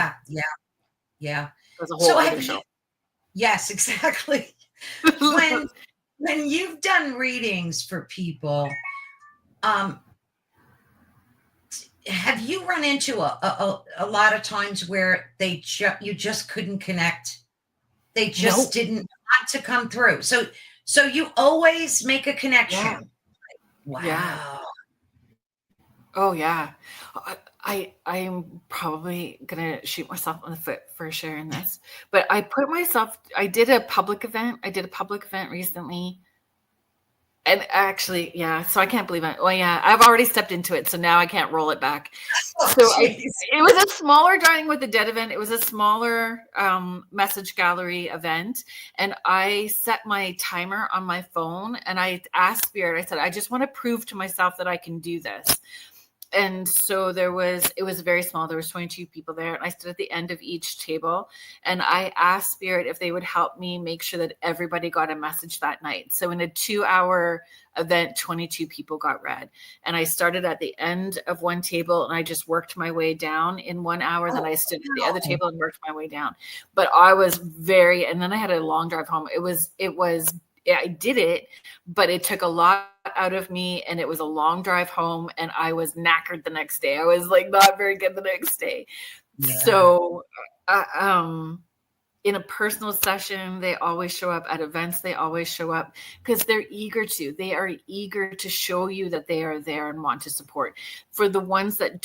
Yeah. There's a whole other show. Yes, exactly. when you've done readings for people, have you run into a lot of times where you just couldn't connect? They just didn't want to come through. So you always make a connection. Yeah. Wow. Yeah. Oh yeah. I'm probably gonna shoot myself in the foot for sharing this, but I did a public event recently. And actually, yeah, so I can't believe it. Well, yeah, I've already stepped into it, so now I can't roll it back. It was a smaller Dining with the Dead event. It was a smaller message gallery event. And I set my timer on my phone and I asked Spirit, I said, I just want to prove to myself that I can do this. And so it was very small. There was 22 people there. And I stood at the end of each table and I asked Spirit if they would help me make sure that everybody got a message that night. So in a 2-hour event, 22 people got read. And I started at the end of one table and I just worked my way down in 1 hour. Then I stood at the other table and worked my way down. But I was and then I had a long drive home. I did it, but it took a lot out of me and it was a long drive home and I was knackered the next day. I was like not very good the next day. Yeah. So in a personal session, they always show up. At events, they always show up because they are eager to show you that they are there and want to support. For the ones that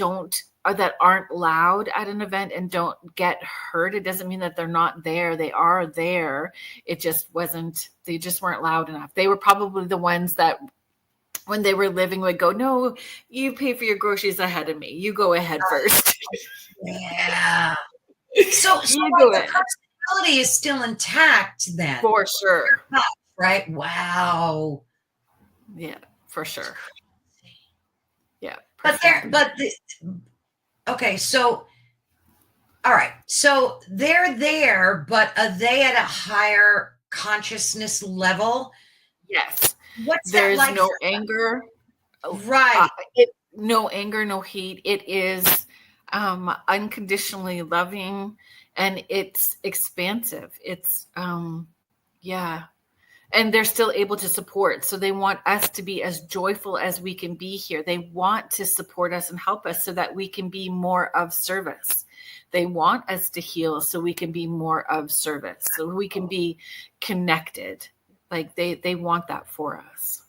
aren't loud at an event and don't get heard, it doesn't mean that they're not there. They are there. They just weren't loud enough. They were probably the ones that when they were living would go, no, you pay for your groceries ahead of me. You go ahead first. Yeah. So the personality is still intact then. For sure. Right? Wow. Yeah, for sure. Yeah. Okay, so all right. So they're there, but are they at a higher consciousness level? Yes. There's like no anger. Right. No anger, no hate. It is unconditionally loving and it's expansive. It's yeah. And they're still able to support. So they want us to be as joyful as we can be here. They want to support us and help us so that we can be more of service. They want us to heal so we can be more of service, so we can be connected. Like they want that for us.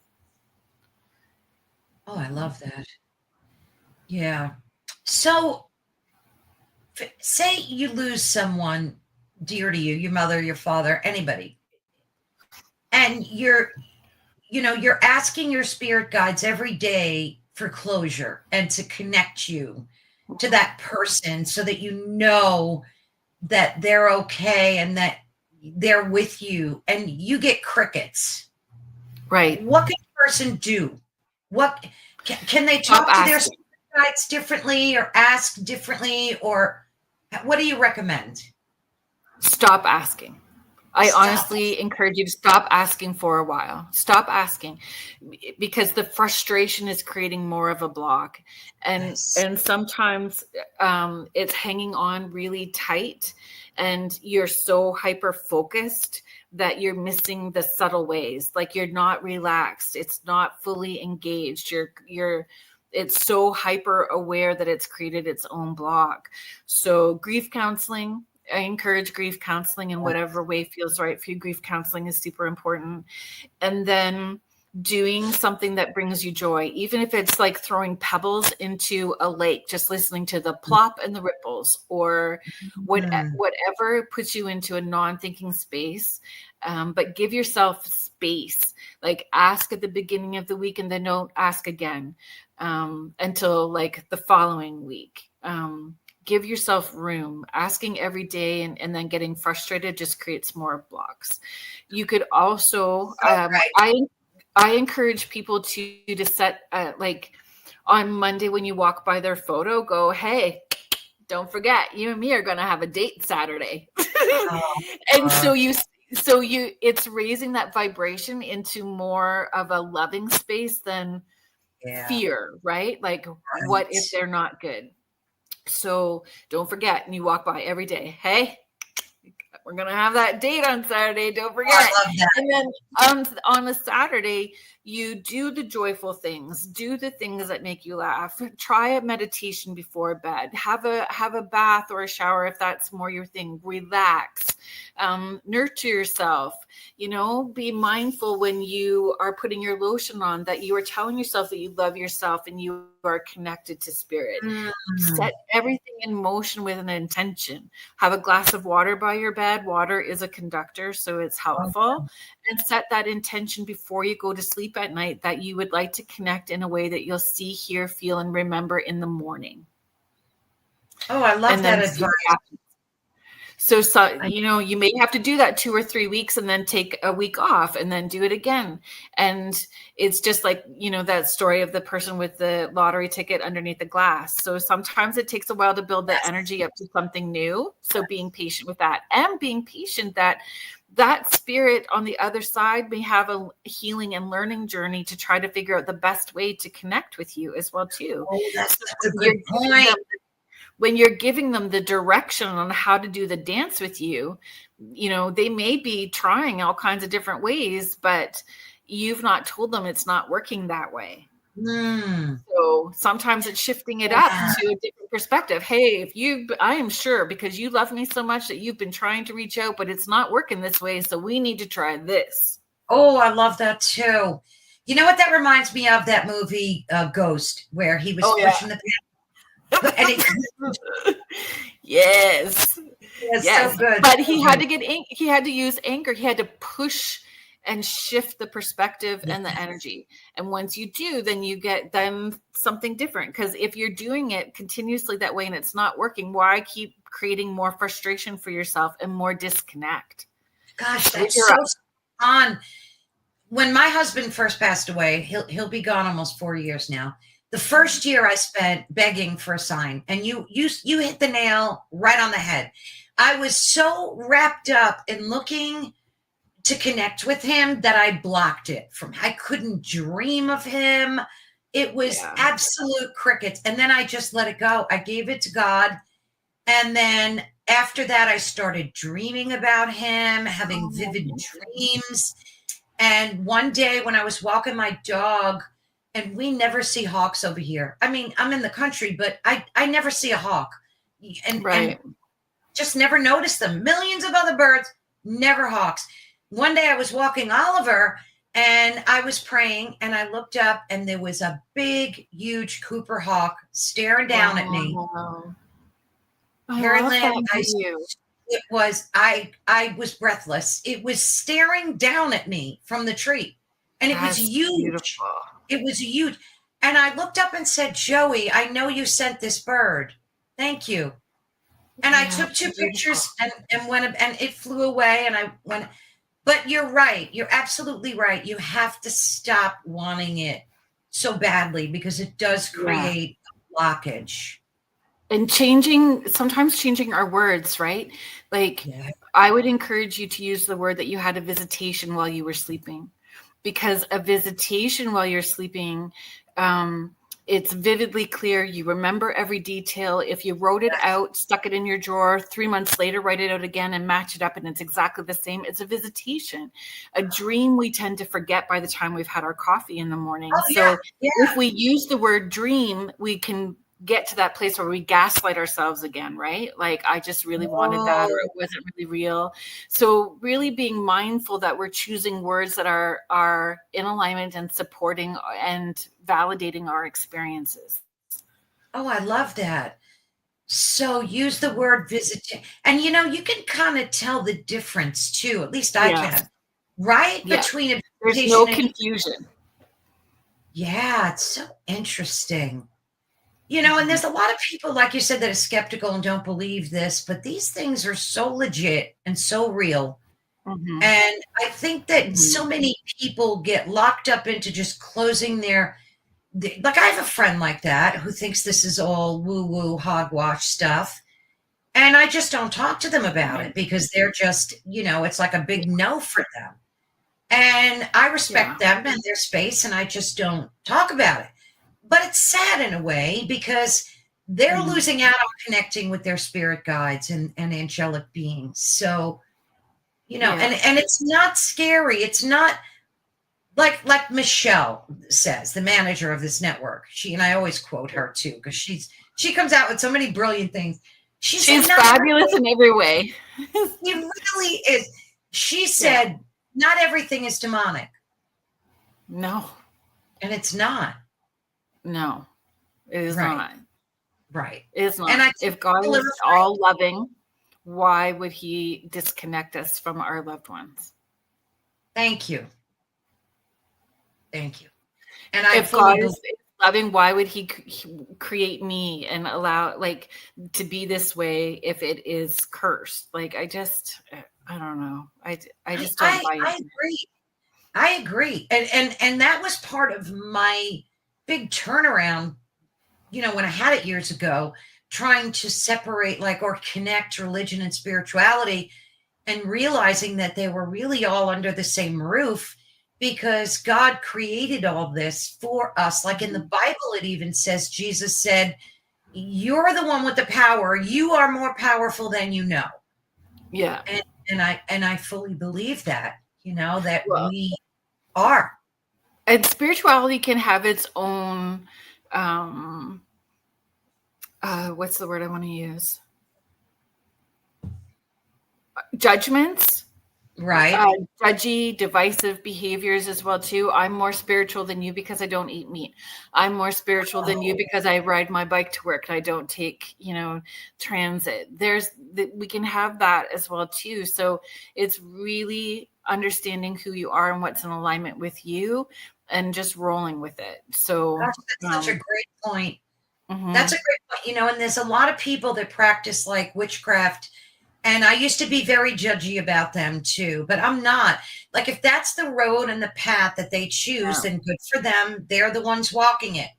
Oh, I love that. Yeah. So say you lose someone dear to you, your mother, your father, anybody. And you're asking your spirit guides every day for closure and to connect you to that person so that you know that they're okay and that they're with you, and you get crickets. Right. What can a person do? What can they talk to their spirit guides differently or ask differently, or what do you recommend? Stop asking. I honestly encourage you to stop asking for a while. Stop asking because the frustration is creating more of a block. And sometimes it's hanging on really tight and you're so hyper focused that you're missing the subtle ways. Like you're not relaxed. It's not fully engaged. It's so hyper aware that it's created its own block. So grief counseling, I encourage grief counseling in whatever way feels right for you. Grief counseling is super important. And then doing something that brings you joy, even if it's like throwing pebbles into a lake, just listening to the plop and the ripples, or whatever puts you into a non-thinking space. But give yourself space. Like ask at the beginning of the week and then don't ask again until like the following week. Give yourself room. Asking every day and then getting frustrated just creates more blocks. You could also, I encourage people to set like on Monday when you walk by their photo, go, hey, don't forget, you and me are going to have a date Saturday. And so it's raising that vibration into more of a loving space than fear, right? Like what if they're not good? So don't forget, and you walk by every day. Hey, we're gonna have that date on Saturday. Don't forget. I love that. And then on a Saturday, you do the joyful things, do the things that make you laugh. Try a meditation before bed. Have a bath or a shower if that's more your thing. Relax. Nurture yourself. Be mindful when you are putting your lotion on that you are telling yourself that you love yourself and you are connected to spirit. Set everything in motion with an intention. Have a glass of water by your bed. Water is a conductor, so it's helpful. And set that intention before you go to sleep at night that you would like to connect in a way that you'll see, hear, feel, and remember in the morning. Oh, I love that advice. So, you may have to do that 2 or 3 weeks and then take a week off and then do it again. And it's just like, that story of the person with the lottery ticket underneath the glass. So sometimes it takes a while to build that energy up to something new. So being patient with that, and being patient that spirit on the other side may have a healing and learning journey to try to figure out the best way to connect with you as well too. Oh, that's a good point. When you're giving them the direction on how to do the dance with you, they may be trying all kinds of different ways, but you've not told them it's not working that way. So sometimes it's shifting it up to a different perspective. Hey, I am sure because you love me so much that you've been trying to reach out, but it's not working this way. So we need to try this. Oh, I love that too. You know what that reminds me of? That movie Ghost, where he was pushing the Yes. So good. But he had to use anger. He had to push and shift the perspective and the energy. And once you do, then you get something different. Because if you're doing it continuously that way and it's not working, why keep creating more frustration for yourself and more disconnect? Gosh, that's so fun. When my husband first passed away, he'll be gone almost 4 years now. The first year I spent begging for a sign, and you hit the nail right on the head. I was so wrapped up in looking to connect with him that I blocked it I couldn't dream of him. It was absolute crickets. And then I just let it go. I gave it to God. And then after that, I started dreaming about him, having vivid dreams. And one day when I was walking my dog, and we never see hawks over here. I mean, I'm in the country, but I never see a hawk. And just never noticed them. Millions of other birds, never hawks. One day I was walking Oliver and I was praying and I looked up and there was a big, huge Cooper hawk staring down at me. Kerrilynn, I was breathless. It was staring down at me from the tree. And it was huge. Beautiful. It was huge. And I looked up and said, Joey, I know you sent this bird. Thank you. And I took 2 pictures and went, and it flew away. And I went, but you're right. You're absolutely right. You have to stop wanting it so badly because it does create a blockage. And sometimes changing our words, right? Like I would encourage you to use the word that you had a visitation while you were sleeping. Because a visitation while you're sleeping, it's vividly clear. You remember every detail. If you wrote it out, stuck it in your drawer, 3 months later, write it out again and match it up and it's exactly the same. It's a visitation. A dream we tend to forget by the time we've had our coffee in the morning. If we use the word dream, we can get to that place where we gaslight ourselves again, right? Like, I just really wanted that, or it wasn't really real. So really being mindful that we're choosing words that are in alignment and supporting and validating our experiences. Oh, I love that. So use the word visitation. And, you can kind of tell the difference too. At least I can. Right? Between a there's no confusion. Yeah, it's so interesting. And there's a lot of people, like you said, that are skeptical and don't believe this, but these things are so legit and so real. And I think that so many people get locked up into just closing like I have a friend like that who thinks this is all woo-woo hogwash stuff. And I just don't talk to them about it because they're just, it's like a big no for them. And I respect them and their space, and I just don't talk about it. But it's sad in a way because they're losing out on connecting with their spirit guides and angelic beings. So and it's not scary. It's not like Michelle says, the manager of this network. And I always quote her too, because she comes out with so many brilliant things. She's fabulous in every way. She really is. She said, not everything is demonic. No. And it's not. No, it is not. Right. It is not. And if God is all loving, why would he disconnect us from our loved ones? Thank you. And if God is loving, why would he create me and allow to be this way if it is cursed? I don't know. I just don't buy it. I agree. And that was part of my big turnaround, when I had it years ago, trying to separate or connect religion and spirituality, and realizing that they were really all under the same roof, because God created all this for us. Like in the Bible, it even says, Jesus said, you're the one with the power. You are more powerful than you know. Yeah. And I fully believe that, that we are. And spirituality can have its own, what's the word I want to use? Judgments. Right. Judgy, divisive behaviors as well too. I'm more spiritual than you because I don't eat meat. I'm more spiritual than you because I ride my bike to work and I don't take, transit. We can have that as well too. So it's really understanding who you are and what's in alignment with you, and just rolling with it. So that's such a great point. Mm-hmm. That's a great point. And there's a lot of people that practice witchcraft. And I used to be very judgy about them too, but I'm not. If that's the road and the path that they choose, then good for them. They're the ones walking it.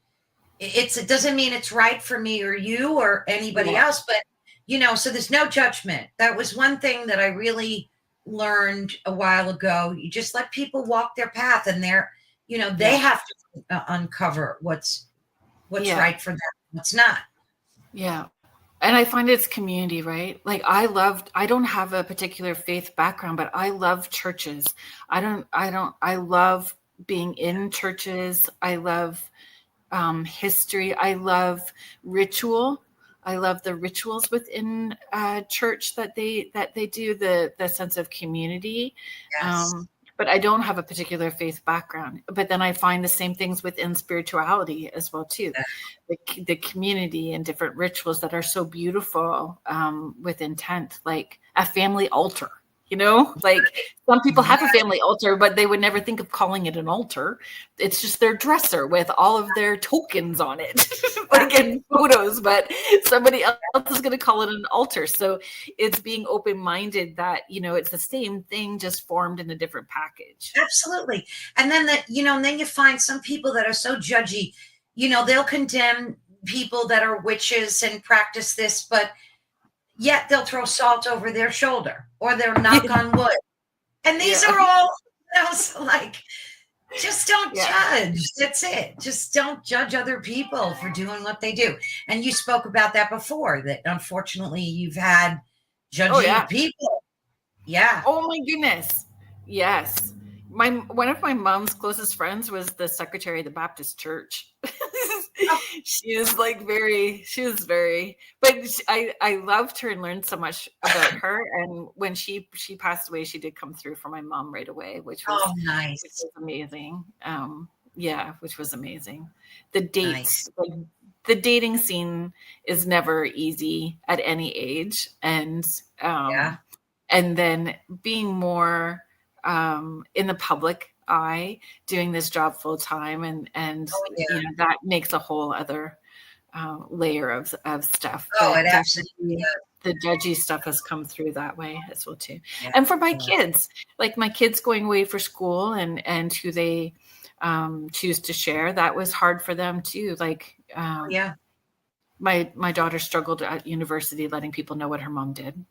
It doesn't mean it's right for me or you or anybody else, but so there's no judgment. That was one thing that I really learned a while ago. You just let people walk their path, and they have to uncover what's right for them, what's not. Yeah. And I find it's community, right? I don't have a particular faith background, but I love churches. I love being in churches. I love history. I love ritual. I love the rituals within church that they do, the sense of community. Yes. But I don't have a particular faith background. But then I find the same things within spirituality as well too. The community and different rituals that are so beautiful with intent, like a family altar. Some people have a family altar, but they would never think of calling it an altar. It's just their dresser with all of their tokens on it, in photos, but somebody else is going to call it an altar. So it's being open-minded that, it's the same thing, just formed in a different package. Absolutely. And then then you find some people that are so judgy, they'll condemn people that are witches and practice this, but yet they'll throw salt over their shoulder or they'll knock on wood. And these are all, just don't judge. That's it. Just don't judge other people for doing what they do. And you spoke about that before, that unfortunately you've had judging people. Yeah. Oh my goodness. Yes. One of my mom's closest friends was the secretary of the Baptist church. She was I loved her and learned so much about her. And when she passed away, she did come through for my mom right away, which was nice. Which was amazing. Which was amazing. The dates, the dating scene is never easy at any age. And then being more in the public eye, doing this job full time, and that makes a whole other layer of stuff. It absolutely the judgy stuff has come through that way as well too. And for my kids, my kids going away for school and who they choose to share, that was hard for them too. My daughter struggled at university letting people know what her mom did,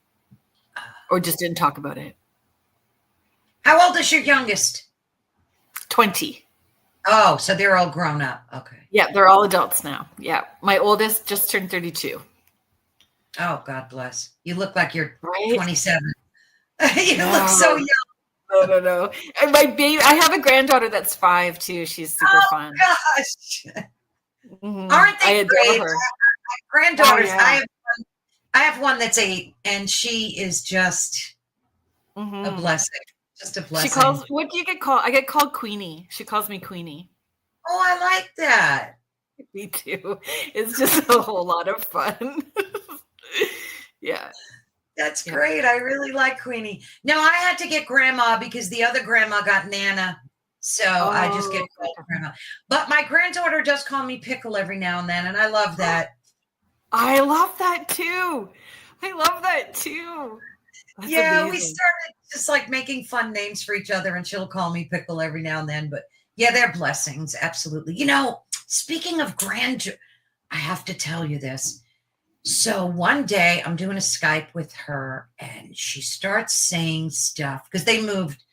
or just didn't talk about it. How old is your youngest? 20. Oh, so they're all grown up. Okay. Yeah, they're all adults now. Yeah. My oldest just turned 32. Oh, God bless. You look like you're right? 27. You look No, so young. no. And my baby, I have a granddaughter that's 5 too. She's super fun. Gosh. Mhm. Aren't I they adore great? her. Granddaughters. Oh yeah. I have one that's 8, and she is just a Mhm. blessing. Just a She blessing. calls, what do you get called? I get called Queenie. She calls me Queenie. Oh, I like that. Me too. It's just a whole lot of fun. Yeah. That's Yeah. great. I really like Queenie. No, I had to get Grandma because the other grandma got Nana. So I just get called Grandma. But my granddaughter does call me Pickle every now and then, and I love that. I love that too. I love that too. That's Yeah, we amazing. started just like making fun names for each other, and she'll call me Pickle every now and then. But yeah, they're blessings. Absolutely. Speaking of I have to tell you this. So one day I'm doing a Skype with her, and she starts saying stuff because they moved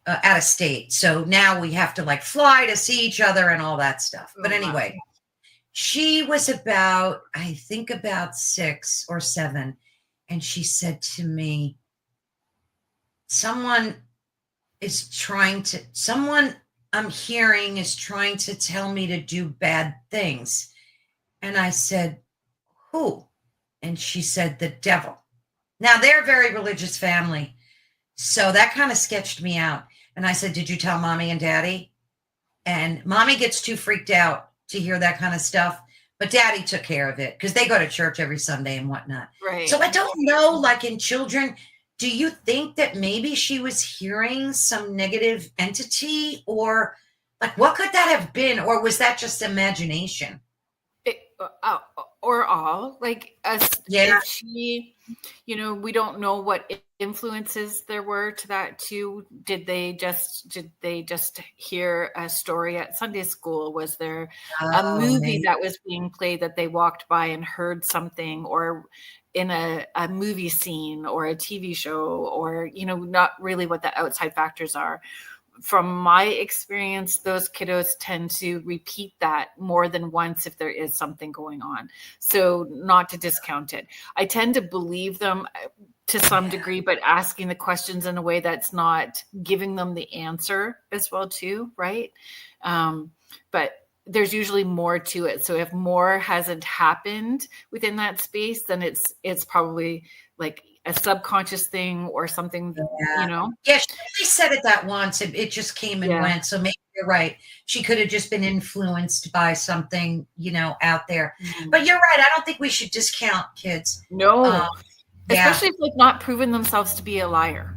out of state. So now we have to like fly to see each other and all that stuff. But anyway, she was I think about 6 or 7. And she said to me, someone I'm hearing is trying to tell me to do bad things. And I said, who? And she said, the devil. Now they're a very religious family. So that kind of sketched me out. And I said, did you tell mommy and daddy? And mommy gets too freaked out to hear that kind of stuff. But daddy took care of it because they go to church every Sunday and whatnot. Right. So I don't know, like in children, do you think that maybe she was hearing some negative entity, or like what could that have been? Or was that just imagination? Or all, like us. Yeah. If she, we don't know what influences there were to that too. Did they just hear a story at Sunday school? Was there a movie that was being played that they walked by and heard something, or in a movie scene or a TV show, or not really what the outside factors are? From my experience, those kiddos tend to repeat that more than once if there is something going on. So not to discount it. I tend to believe them to some degree, but asking the questions in a way that's not giving them the answer as well too, right? But there's usually more to it. So if more hasn't happened within that space, then it's probably like a subconscious thing or something, Yeah, she only said it that once. It just came and went. So maybe you're right. She could have just been influenced by something, out there. Mm-hmm. But you're right. I don't think we should discount kids. No, especially if they've not proven themselves to be a liar.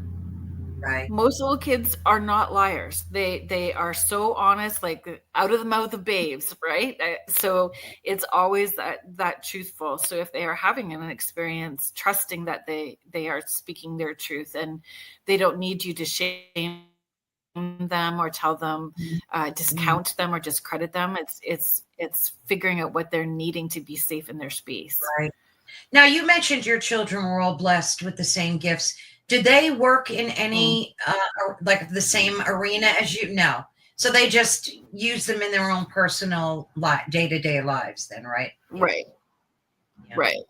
Right. Most little kids are not liars. They are so honest, like out of the mouth of babes, right? So it's always that truthful. So if they are having an experience, trusting that they are speaking their truth, and they don't need you to shame them or tell them, discount them or discredit them. It's figuring out what they're needing to be safe in their space. Right. Now, you mentioned your children were all blessed with the same gifts. Did they work in any, like the same arena as you? No. So they just use them in their own personal day-to-day lives then, right? Right. Yeah. Right.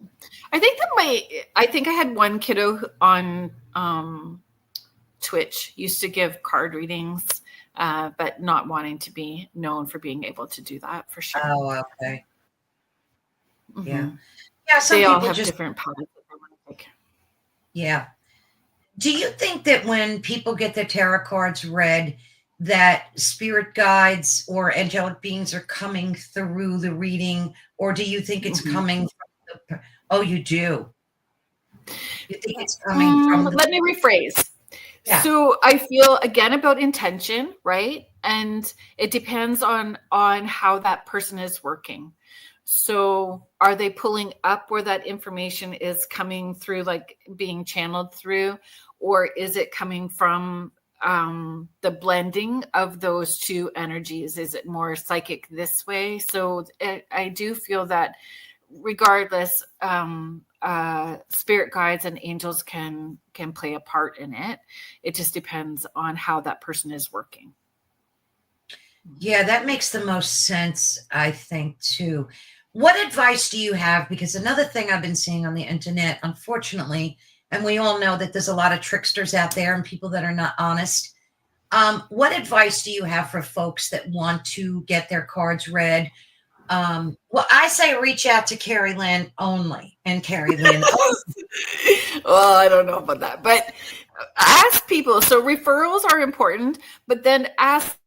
I think I had one kiddo on Twitch, used to give card readings, but not wanting to be known for being able to do that for sure. Oh, okay. Mm-hmm. Yeah. Yeah, some they people all have just different paths that they want to take. Yeah. Do you think that when people get their tarot cards read, that spirit guides or angelic beings are coming through the reading, or do you think it's coming from oh, you do? You think it's coming from let me rephrase. Yeah. So I feel again about intention, right? And it depends on how that person is working. So are they pulling up where that information is coming through, like being channeled through, or is it coming from the blending of those two energies? Is it more psychic this way? So I do feel that regardless, spirit guides and angels can play a part in it. It just depends on how that person is working. Yeah, that makes the most sense, I think, too. What advice do you have? Because another thing I've been seeing on the internet, unfortunately, and we all know that there's a lot of tricksters out there and people that are not honest. What advice do you have for folks that want to get their cards read? Well, I say reach out to Kerrilynn only, and Kerrilynn. Well, I don't know about that, but ask people. So referrals are important, but then ask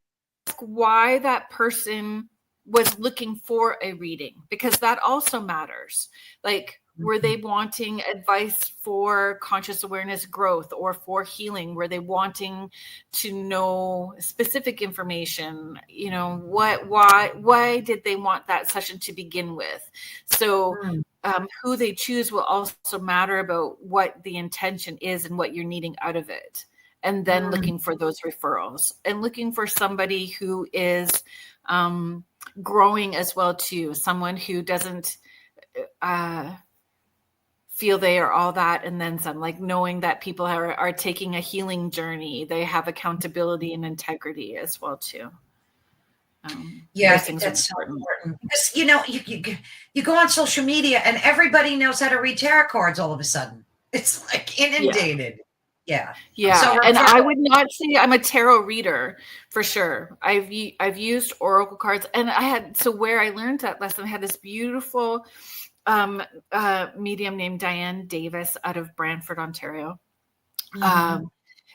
why that person was looking for a reading, because that also matters. Like, were they wanting advice for conscious awareness growth or for healing? Were they wanting to know specific information? You know, why did they want that session to begin with? So who they choose will also matter about what the intention is and what you're needing out of it. And then looking for those referrals and looking for somebody who is growing as well too. Someone who doesn't feel they are all that and then some, like knowing that people are taking a healing journey. They have accountability and integrity as well too. Yeah, I think that's so important because you go on social media and everybody knows how to read tarot cards all of a sudden. It's like inundated. Yeah. So and I would not say I'm a tarot reader for sure. I've used oracle cards, and where I learned that lesson, I had this beautiful medium named Diane Davis out of Brantford, Ontario.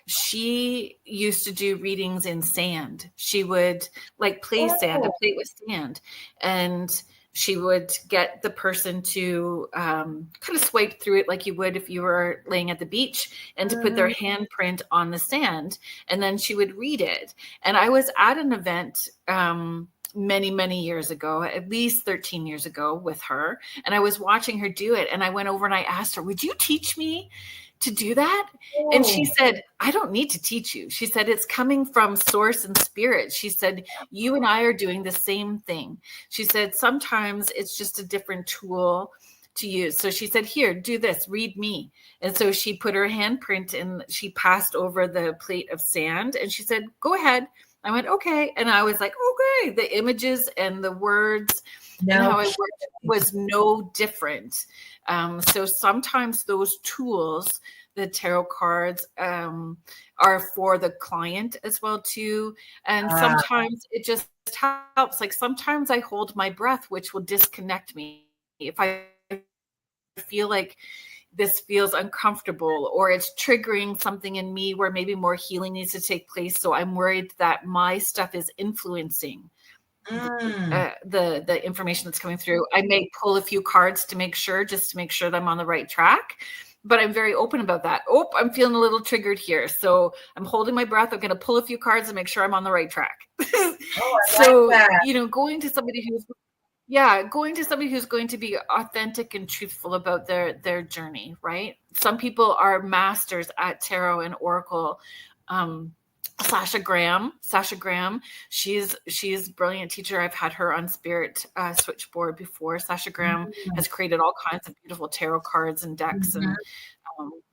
She used to do readings in sand. She would like play sand, a plate with sand, and she would get the person to kind of swipe through it like you would if you were laying at the beach, and to put their handprint on the sand, and then she would read it. And I was at an event many years ago, at least 13 years ago, with her, and I was watching her do it, and I went over and I asked her, would you teach me to do that? And she said, I don't need to teach you. She said, it's coming from source and spirit. She said, you and I are doing the same thing. She said, sometimes it's just a different tool to use. So she said, here, do this, read me. And so she put her handprint and she passed over the plate of sand, and she said, go ahead. I went, okay. And I was like, okay, the images and the words and how it worked was no different. So sometimes those tools, the tarot cards, are for the client as well too. And sometimes it just helps. Like sometimes I hold my breath, which will disconnect me. If I feel like this feels uncomfortable, or it's triggering something in me where maybe more healing needs to take place. So I'm worried that my stuff is influencing the information that's coming through. I may pull a few cards to make sure that I'm on the right track, but I'm very open about that. I'm feeling a little triggered here. So I'm holding my breath. I'm going to pull a few cards and make sure I'm on the right track. So, going to somebody who's going to be authentic and truthful about their journey, right? Some people are masters at tarot and oracle. Sasha Graham, she's a brilliant teacher. I've had her on Spirit Switchboard before. Sasha Graham has created all kinds of beautiful tarot cards and decks, and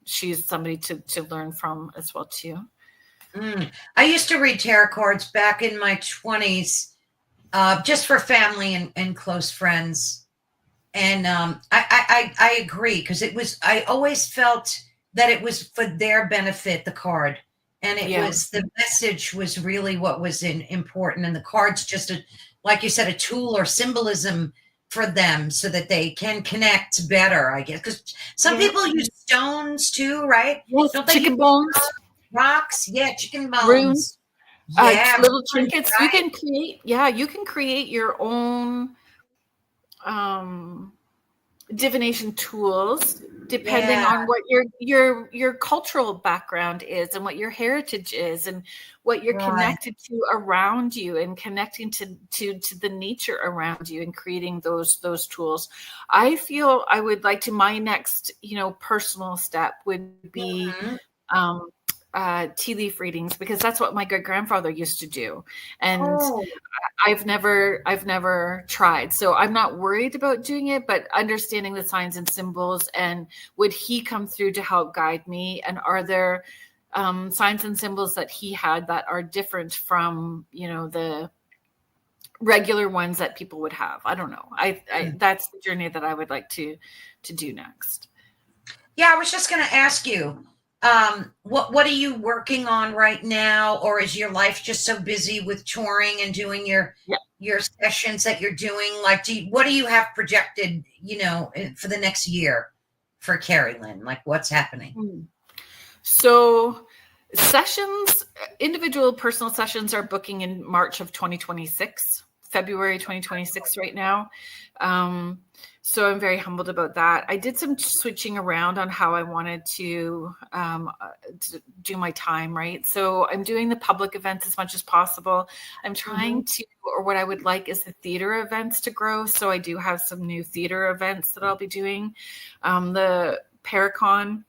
she's somebody to learn from as well too. I used to read tarot cards back in my 20s. Just for family and close friends. And I agree, because I always felt that it was for their benefit, the card. And it was, the message was really what was important. And the card's just, like you said, a tool or symbolism for them so that they can connect better, I guess. Because some people use stones too, right? Yes, Don't they chicken bones. Rocks? Yeah, chicken bones. Runes. Little trinkets. Right? You can create your own divination tools depending on what your cultural background is and what your heritage is and what you're connected to around you, and connecting to the nature around you and creating those tools. I feel I would like to, my next personal step would be tea leaf readings, because that's what my great grandfather used to do, and I've never tried, so I'm not worried about doing it, but understanding the signs and symbols, and would he come through to help guide me, and are there signs and symbols that he had that are different from the regular ones that people would have? I don't know. I that's the journey that I would like to do next. Yeah, I was just going to ask you, what are you working on right now, or is your life just so busy with touring and doing your sessions that you're doing? Like, what do you have projected, for the next year for Kerrilynn? Like, what's happening? So sessions, individual personal sessions are booking in March of 2026, February 2026 right now. So I'm very humbled about that. I did some switching around on how I wanted to do my time, right? So I'm doing the public events as much as possible. I'm trying to, or what I would like is the theater events to grow. So I do have some new theater events that I'll be doing. The Paracon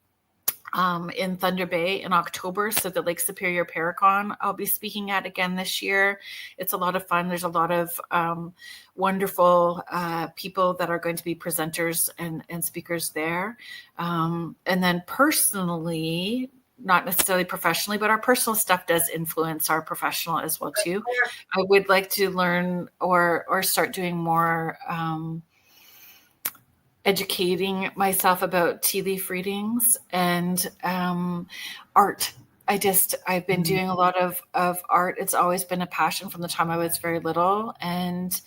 in Thunder Bay in October. So the Lake Superior Paracon I'll be speaking at again this year. It's a lot of fun. There's a lot of wonderful people that are going to be presenters and speakers there. And then personally, not necessarily professionally, but our personal stuff does influence our professional as well too. I would like to learn or start doing more educating myself about tea leaf readings and art. I've been doing a lot of art. It's always been a passion from the time I was very little, and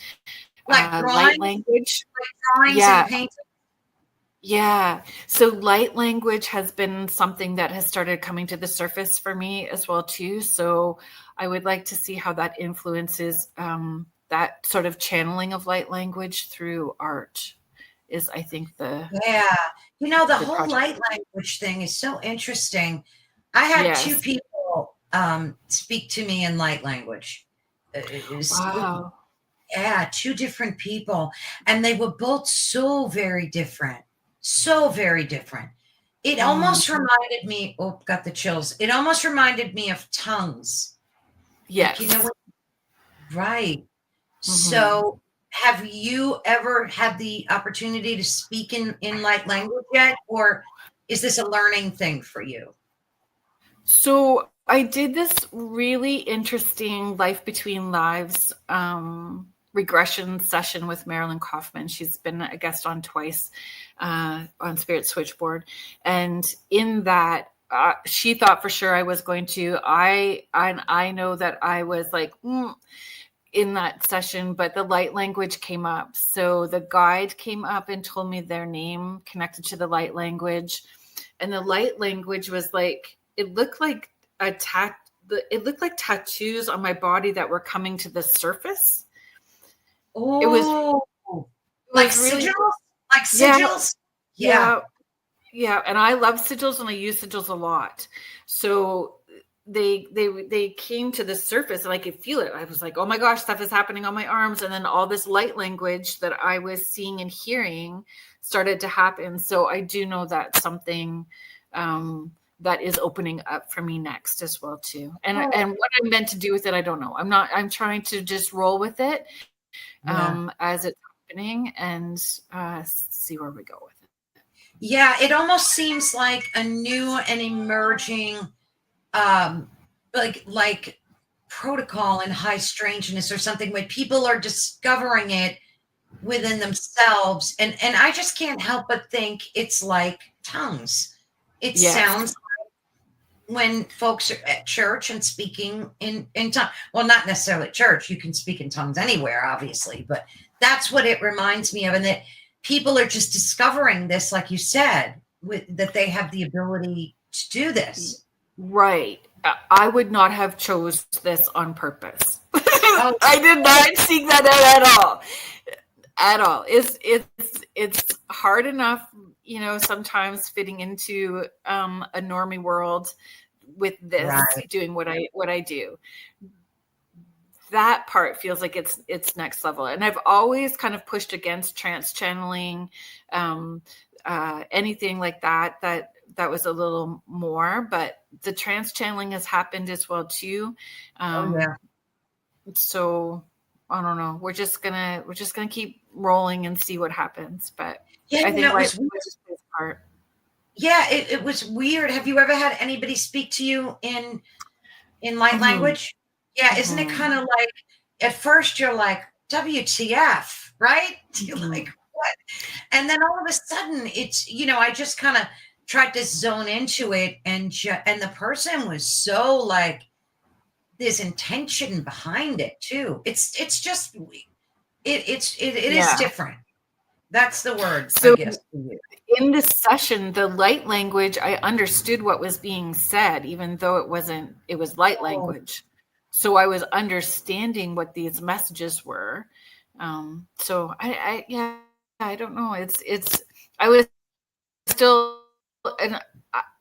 like light language. Like drawings and painting. Yeah. So light language has been something that has started coming to the surface for me as well too. So I would like to see how that influences that sort of channeling of light language through art. Is I think the whole project. Light language thing is so interesting. I had two people speak to me in light language. Wow. Yeah, two different people, and they were both so very different. It almost reminded me. Oh, got the chills. It almost reminded me of tongues. Yes. Like, right. So. Have you ever had the opportunity to speak in light language yet, or is this a learning thing for you? So I did this really interesting Life Between Lives regression session with Marilyn Kaufman. She's been a guest on twice on Spirit Switchboard. And in that, she thought for sure I was going to. I know that I was like, in that session, but the light language came up. So the guide came up and told me their name connected to the light language. And the light language was like, it looked like it looked like tattoos on my body that were coming to the surface. Oh, it was like really, sigils? Like sigils? Yeah. And I love sigils and I use sigils a lot. So they came to the surface and I could feel it. I was like, oh my gosh, stuff is happening on my arms. And then all this light language that I was seeing and hearing started to happen. So I do know that's something that is opening up for me next as well too. And what I'm meant to do with it, I don't know. I'm trying to just roll with it as it's happening and see where we go with it. Yeah, it almost seems like a new and emerging like protocol in high strangeness or something, when people are discovering it within themselves, and I just can't help but think it's like tongues. It sounds like when folks are at church and speaking in tongues. Well, not necessarily at church, you can speak in tongues anywhere, obviously, but that's what it reminds me of. And that people are just discovering this, like you said, that they have the ability to do this. Right. I would not have chose this on purpose. I did not seek that out at all. It's hard enough, sometimes fitting into a normie world with this, doing what I do. That part feels like it's next level. And I've always kind of pushed against trance channeling, anything like that was a little more, but the trance channeling has happened as well too. So I don't know. We're just gonna keep rolling and see what happens. But I think part. Yeah, it was weird. Have you ever had anybody speak to you in light language? Yeah, isn't it kind of like at first you're like, WTF, right? You're like, what? And then all of a sudden it's, I just kind of tried to zone into it, and the person was so like, there's intention behind it too. It's just it is Yeah. different. That's the word, I So guess. in this session, the light language, I understood what was being said, even though it was light language. So I was understanding what these messages were. So I don't know. I was still, and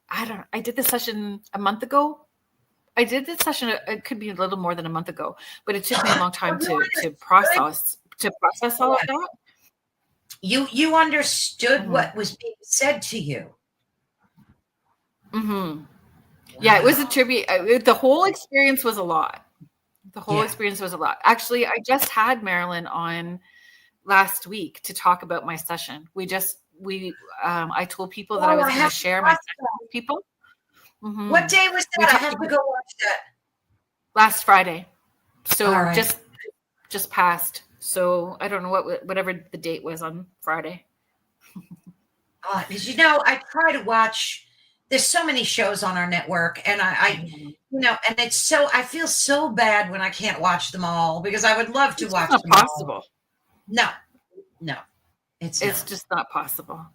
I did this session a month ago. I did this session, it could be a little more than a month ago, but it took me a long time to process all of that. You understood what was being said to you. Mm-hmm. Yeah, it was a tribute. The whole experience was a lot. Experience was a lot. Actually, I just had Marilyn on last week to talk about my session. I told people that I was going to share my session with people. Mm-hmm. What day was that? I have to go watch that. Last Friday. So just passed. So I don't know whatever the date was on Friday. Because I try to watch. There's so many shows on our network, and I and it's so, I feel so bad when I can't watch them all, because I would love to watch them all. It's not possible. No, it's just not possible.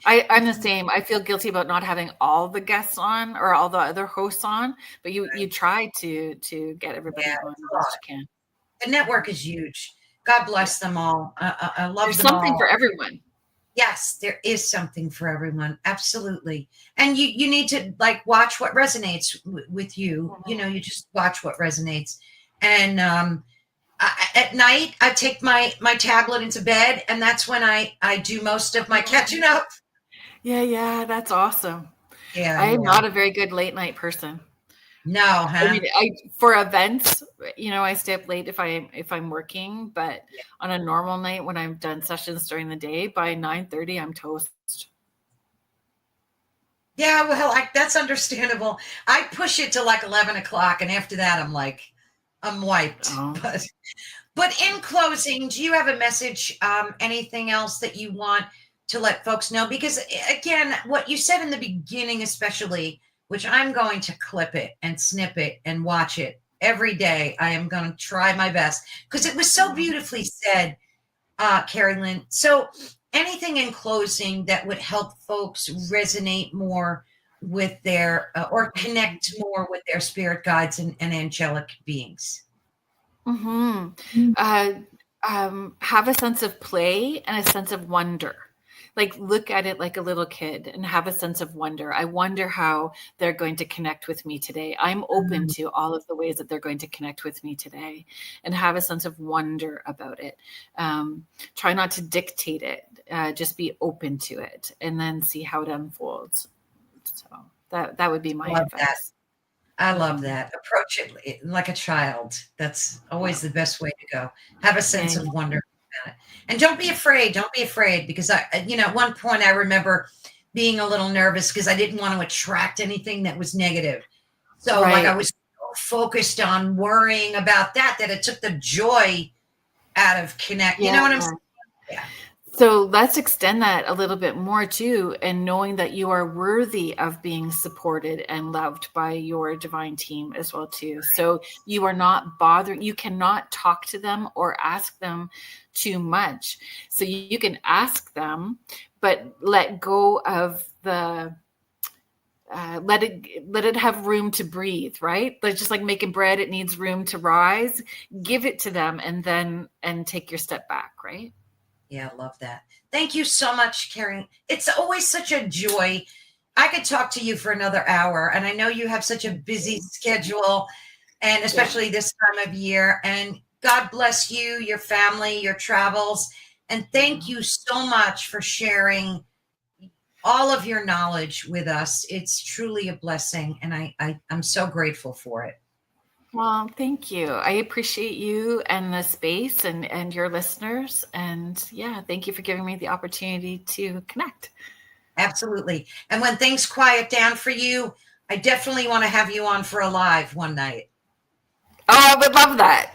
I'm the same. I feel guilty about not having all the guests on or all the other hosts on, but you try to get everybody on as best you can. The network is huge. God bless them all. I love There's them something all. for everyone. Yes, there is something for everyone. Absolutely. And you need to like watch what resonates with you. You just watch what resonates. And at night, I take my tablet into bed, and that's when I do most of my catching up. Yeah, that's awesome. Yeah, I'm not a very good late night person. No, huh? I mean, for events, I stay up late if I'm working, but on a normal night when I've done sessions during the day, by 9:30 I'm toast. Yeah, well, that's understandable. I push it to like 11 o'clock, and after that I'm wiped. Oh. But in closing, do you have a message, anything else that you want to let folks know? Because again, what you said in the beginning, especially, which I'm going to clip it and snip it and watch it every day. I am going to try my best, because it was so beautifully said, Kerrilynn. So anything in closing that would help folks resonate more with their, or connect more with their spirit guides and angelic beings? Mm-hmm. Have a sense of play and a sense of wonder. Like, look at it like a little kid and have a sense of wonder. I wonder how they're going to connect with me today. I'm open to all of the ways that they're going to connect with me today, and have a sense of wonder about it. Try not to dictate it. Just be open to it, and then see how it unfolds. So that would be my advice. I love that. Approach it like a child. That's always the best way to go. Have a sense of wonder about it. And don't be afraid. Don't be afraid, because at one point I remember being a little nervous because I didn't want to attract anything that was negative. So like I was so focused on worrying about that it took the joy out of connect. You know what I'm saying? Yeah. So let's extend that a little bit more too, and knowing that you are worthy of being supported and loved by your divine team as well too. So you are not bothering, you cannot talk to them or ask them too much. So you can ask them, but let go of the let it have room to breathe, right? Like, just like making bread, it needs room to rise. Give it to them, and take your step back, right? Yeah, I love that. Thank you so much, Kerrilynn. It's always such a joy. I could talk to you for another hour, and I know you have such a busy schedule, and especially this time of year. And God bless you, your family, your travels. And thank you so much for sharing all of your knowledge with us. It's truly a blessing, and I'm so grateful for it. Well, thank you. I appreciate you and the space and your listeners. And thank you for giving me the opportunity to connect. Absolutely. And when things quiet down for you, I definitely want to have you on for a live one night. Oh, I would love that.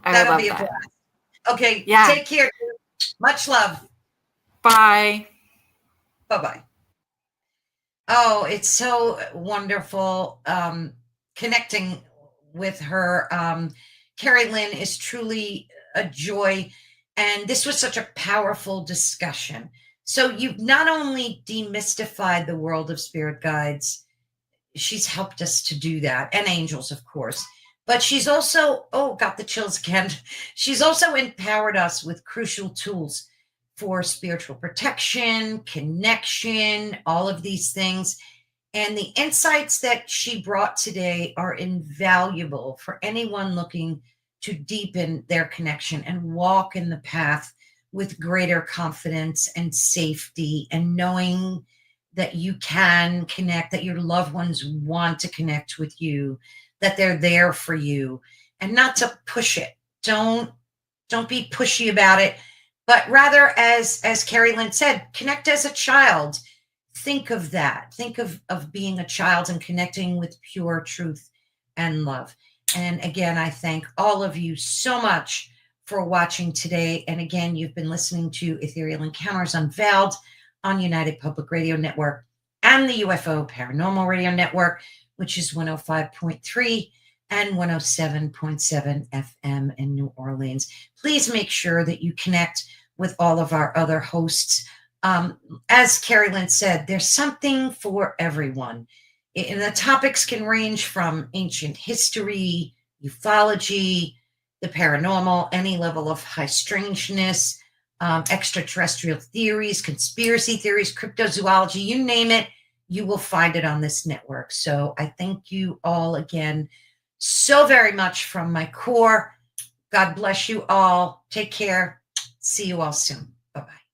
That'll be a blast. Okay. Yeah. Take care. Much love. Bye. Bye-bye. Oh, it's so wonderful connecting with her. Kerrilynn is truly a joy. And this was such a powerful discussion. So you've not only demystified the world of spirit guides, she's helped us to do that, and angels, of course. But she's also, oh, got the chills again. She's also empowered us with crucial tools for spiritual protection, connection, all of these things. And the insights that she brought today are invaluable for anyone looking to deepen their connection and walk in the path with greater confidence and safety, and knowing that you can connect, that your loved ones want to connect with you, that they're there for you, and not to push it. Don't be pushy about it, but rather, as Kerrilynn said, connect as a child. Think of that. Think of being a child and connecting with pure truth and love. And again, I thank all of you so much for watching today. And again, you've been listening to Ethereal Encounters Unveiled on United Public Radio Network and the UFO Paranormal Radio Network, which is 105.3 and 107.7 FM in New Orleans. Please make sure that you connect with all of our other hosts. As Kerrilynn said, there's something for everyone. And the topics can range from ancient history, ufology, the paranormal, any level of high strangeness, extraterrestrial theories, conspiracy theories, cryptozoology, you name it, you will find it on this network. So I thank you all again so very much from my core. God bless you all. Take care. See you all soon. Bye-bye.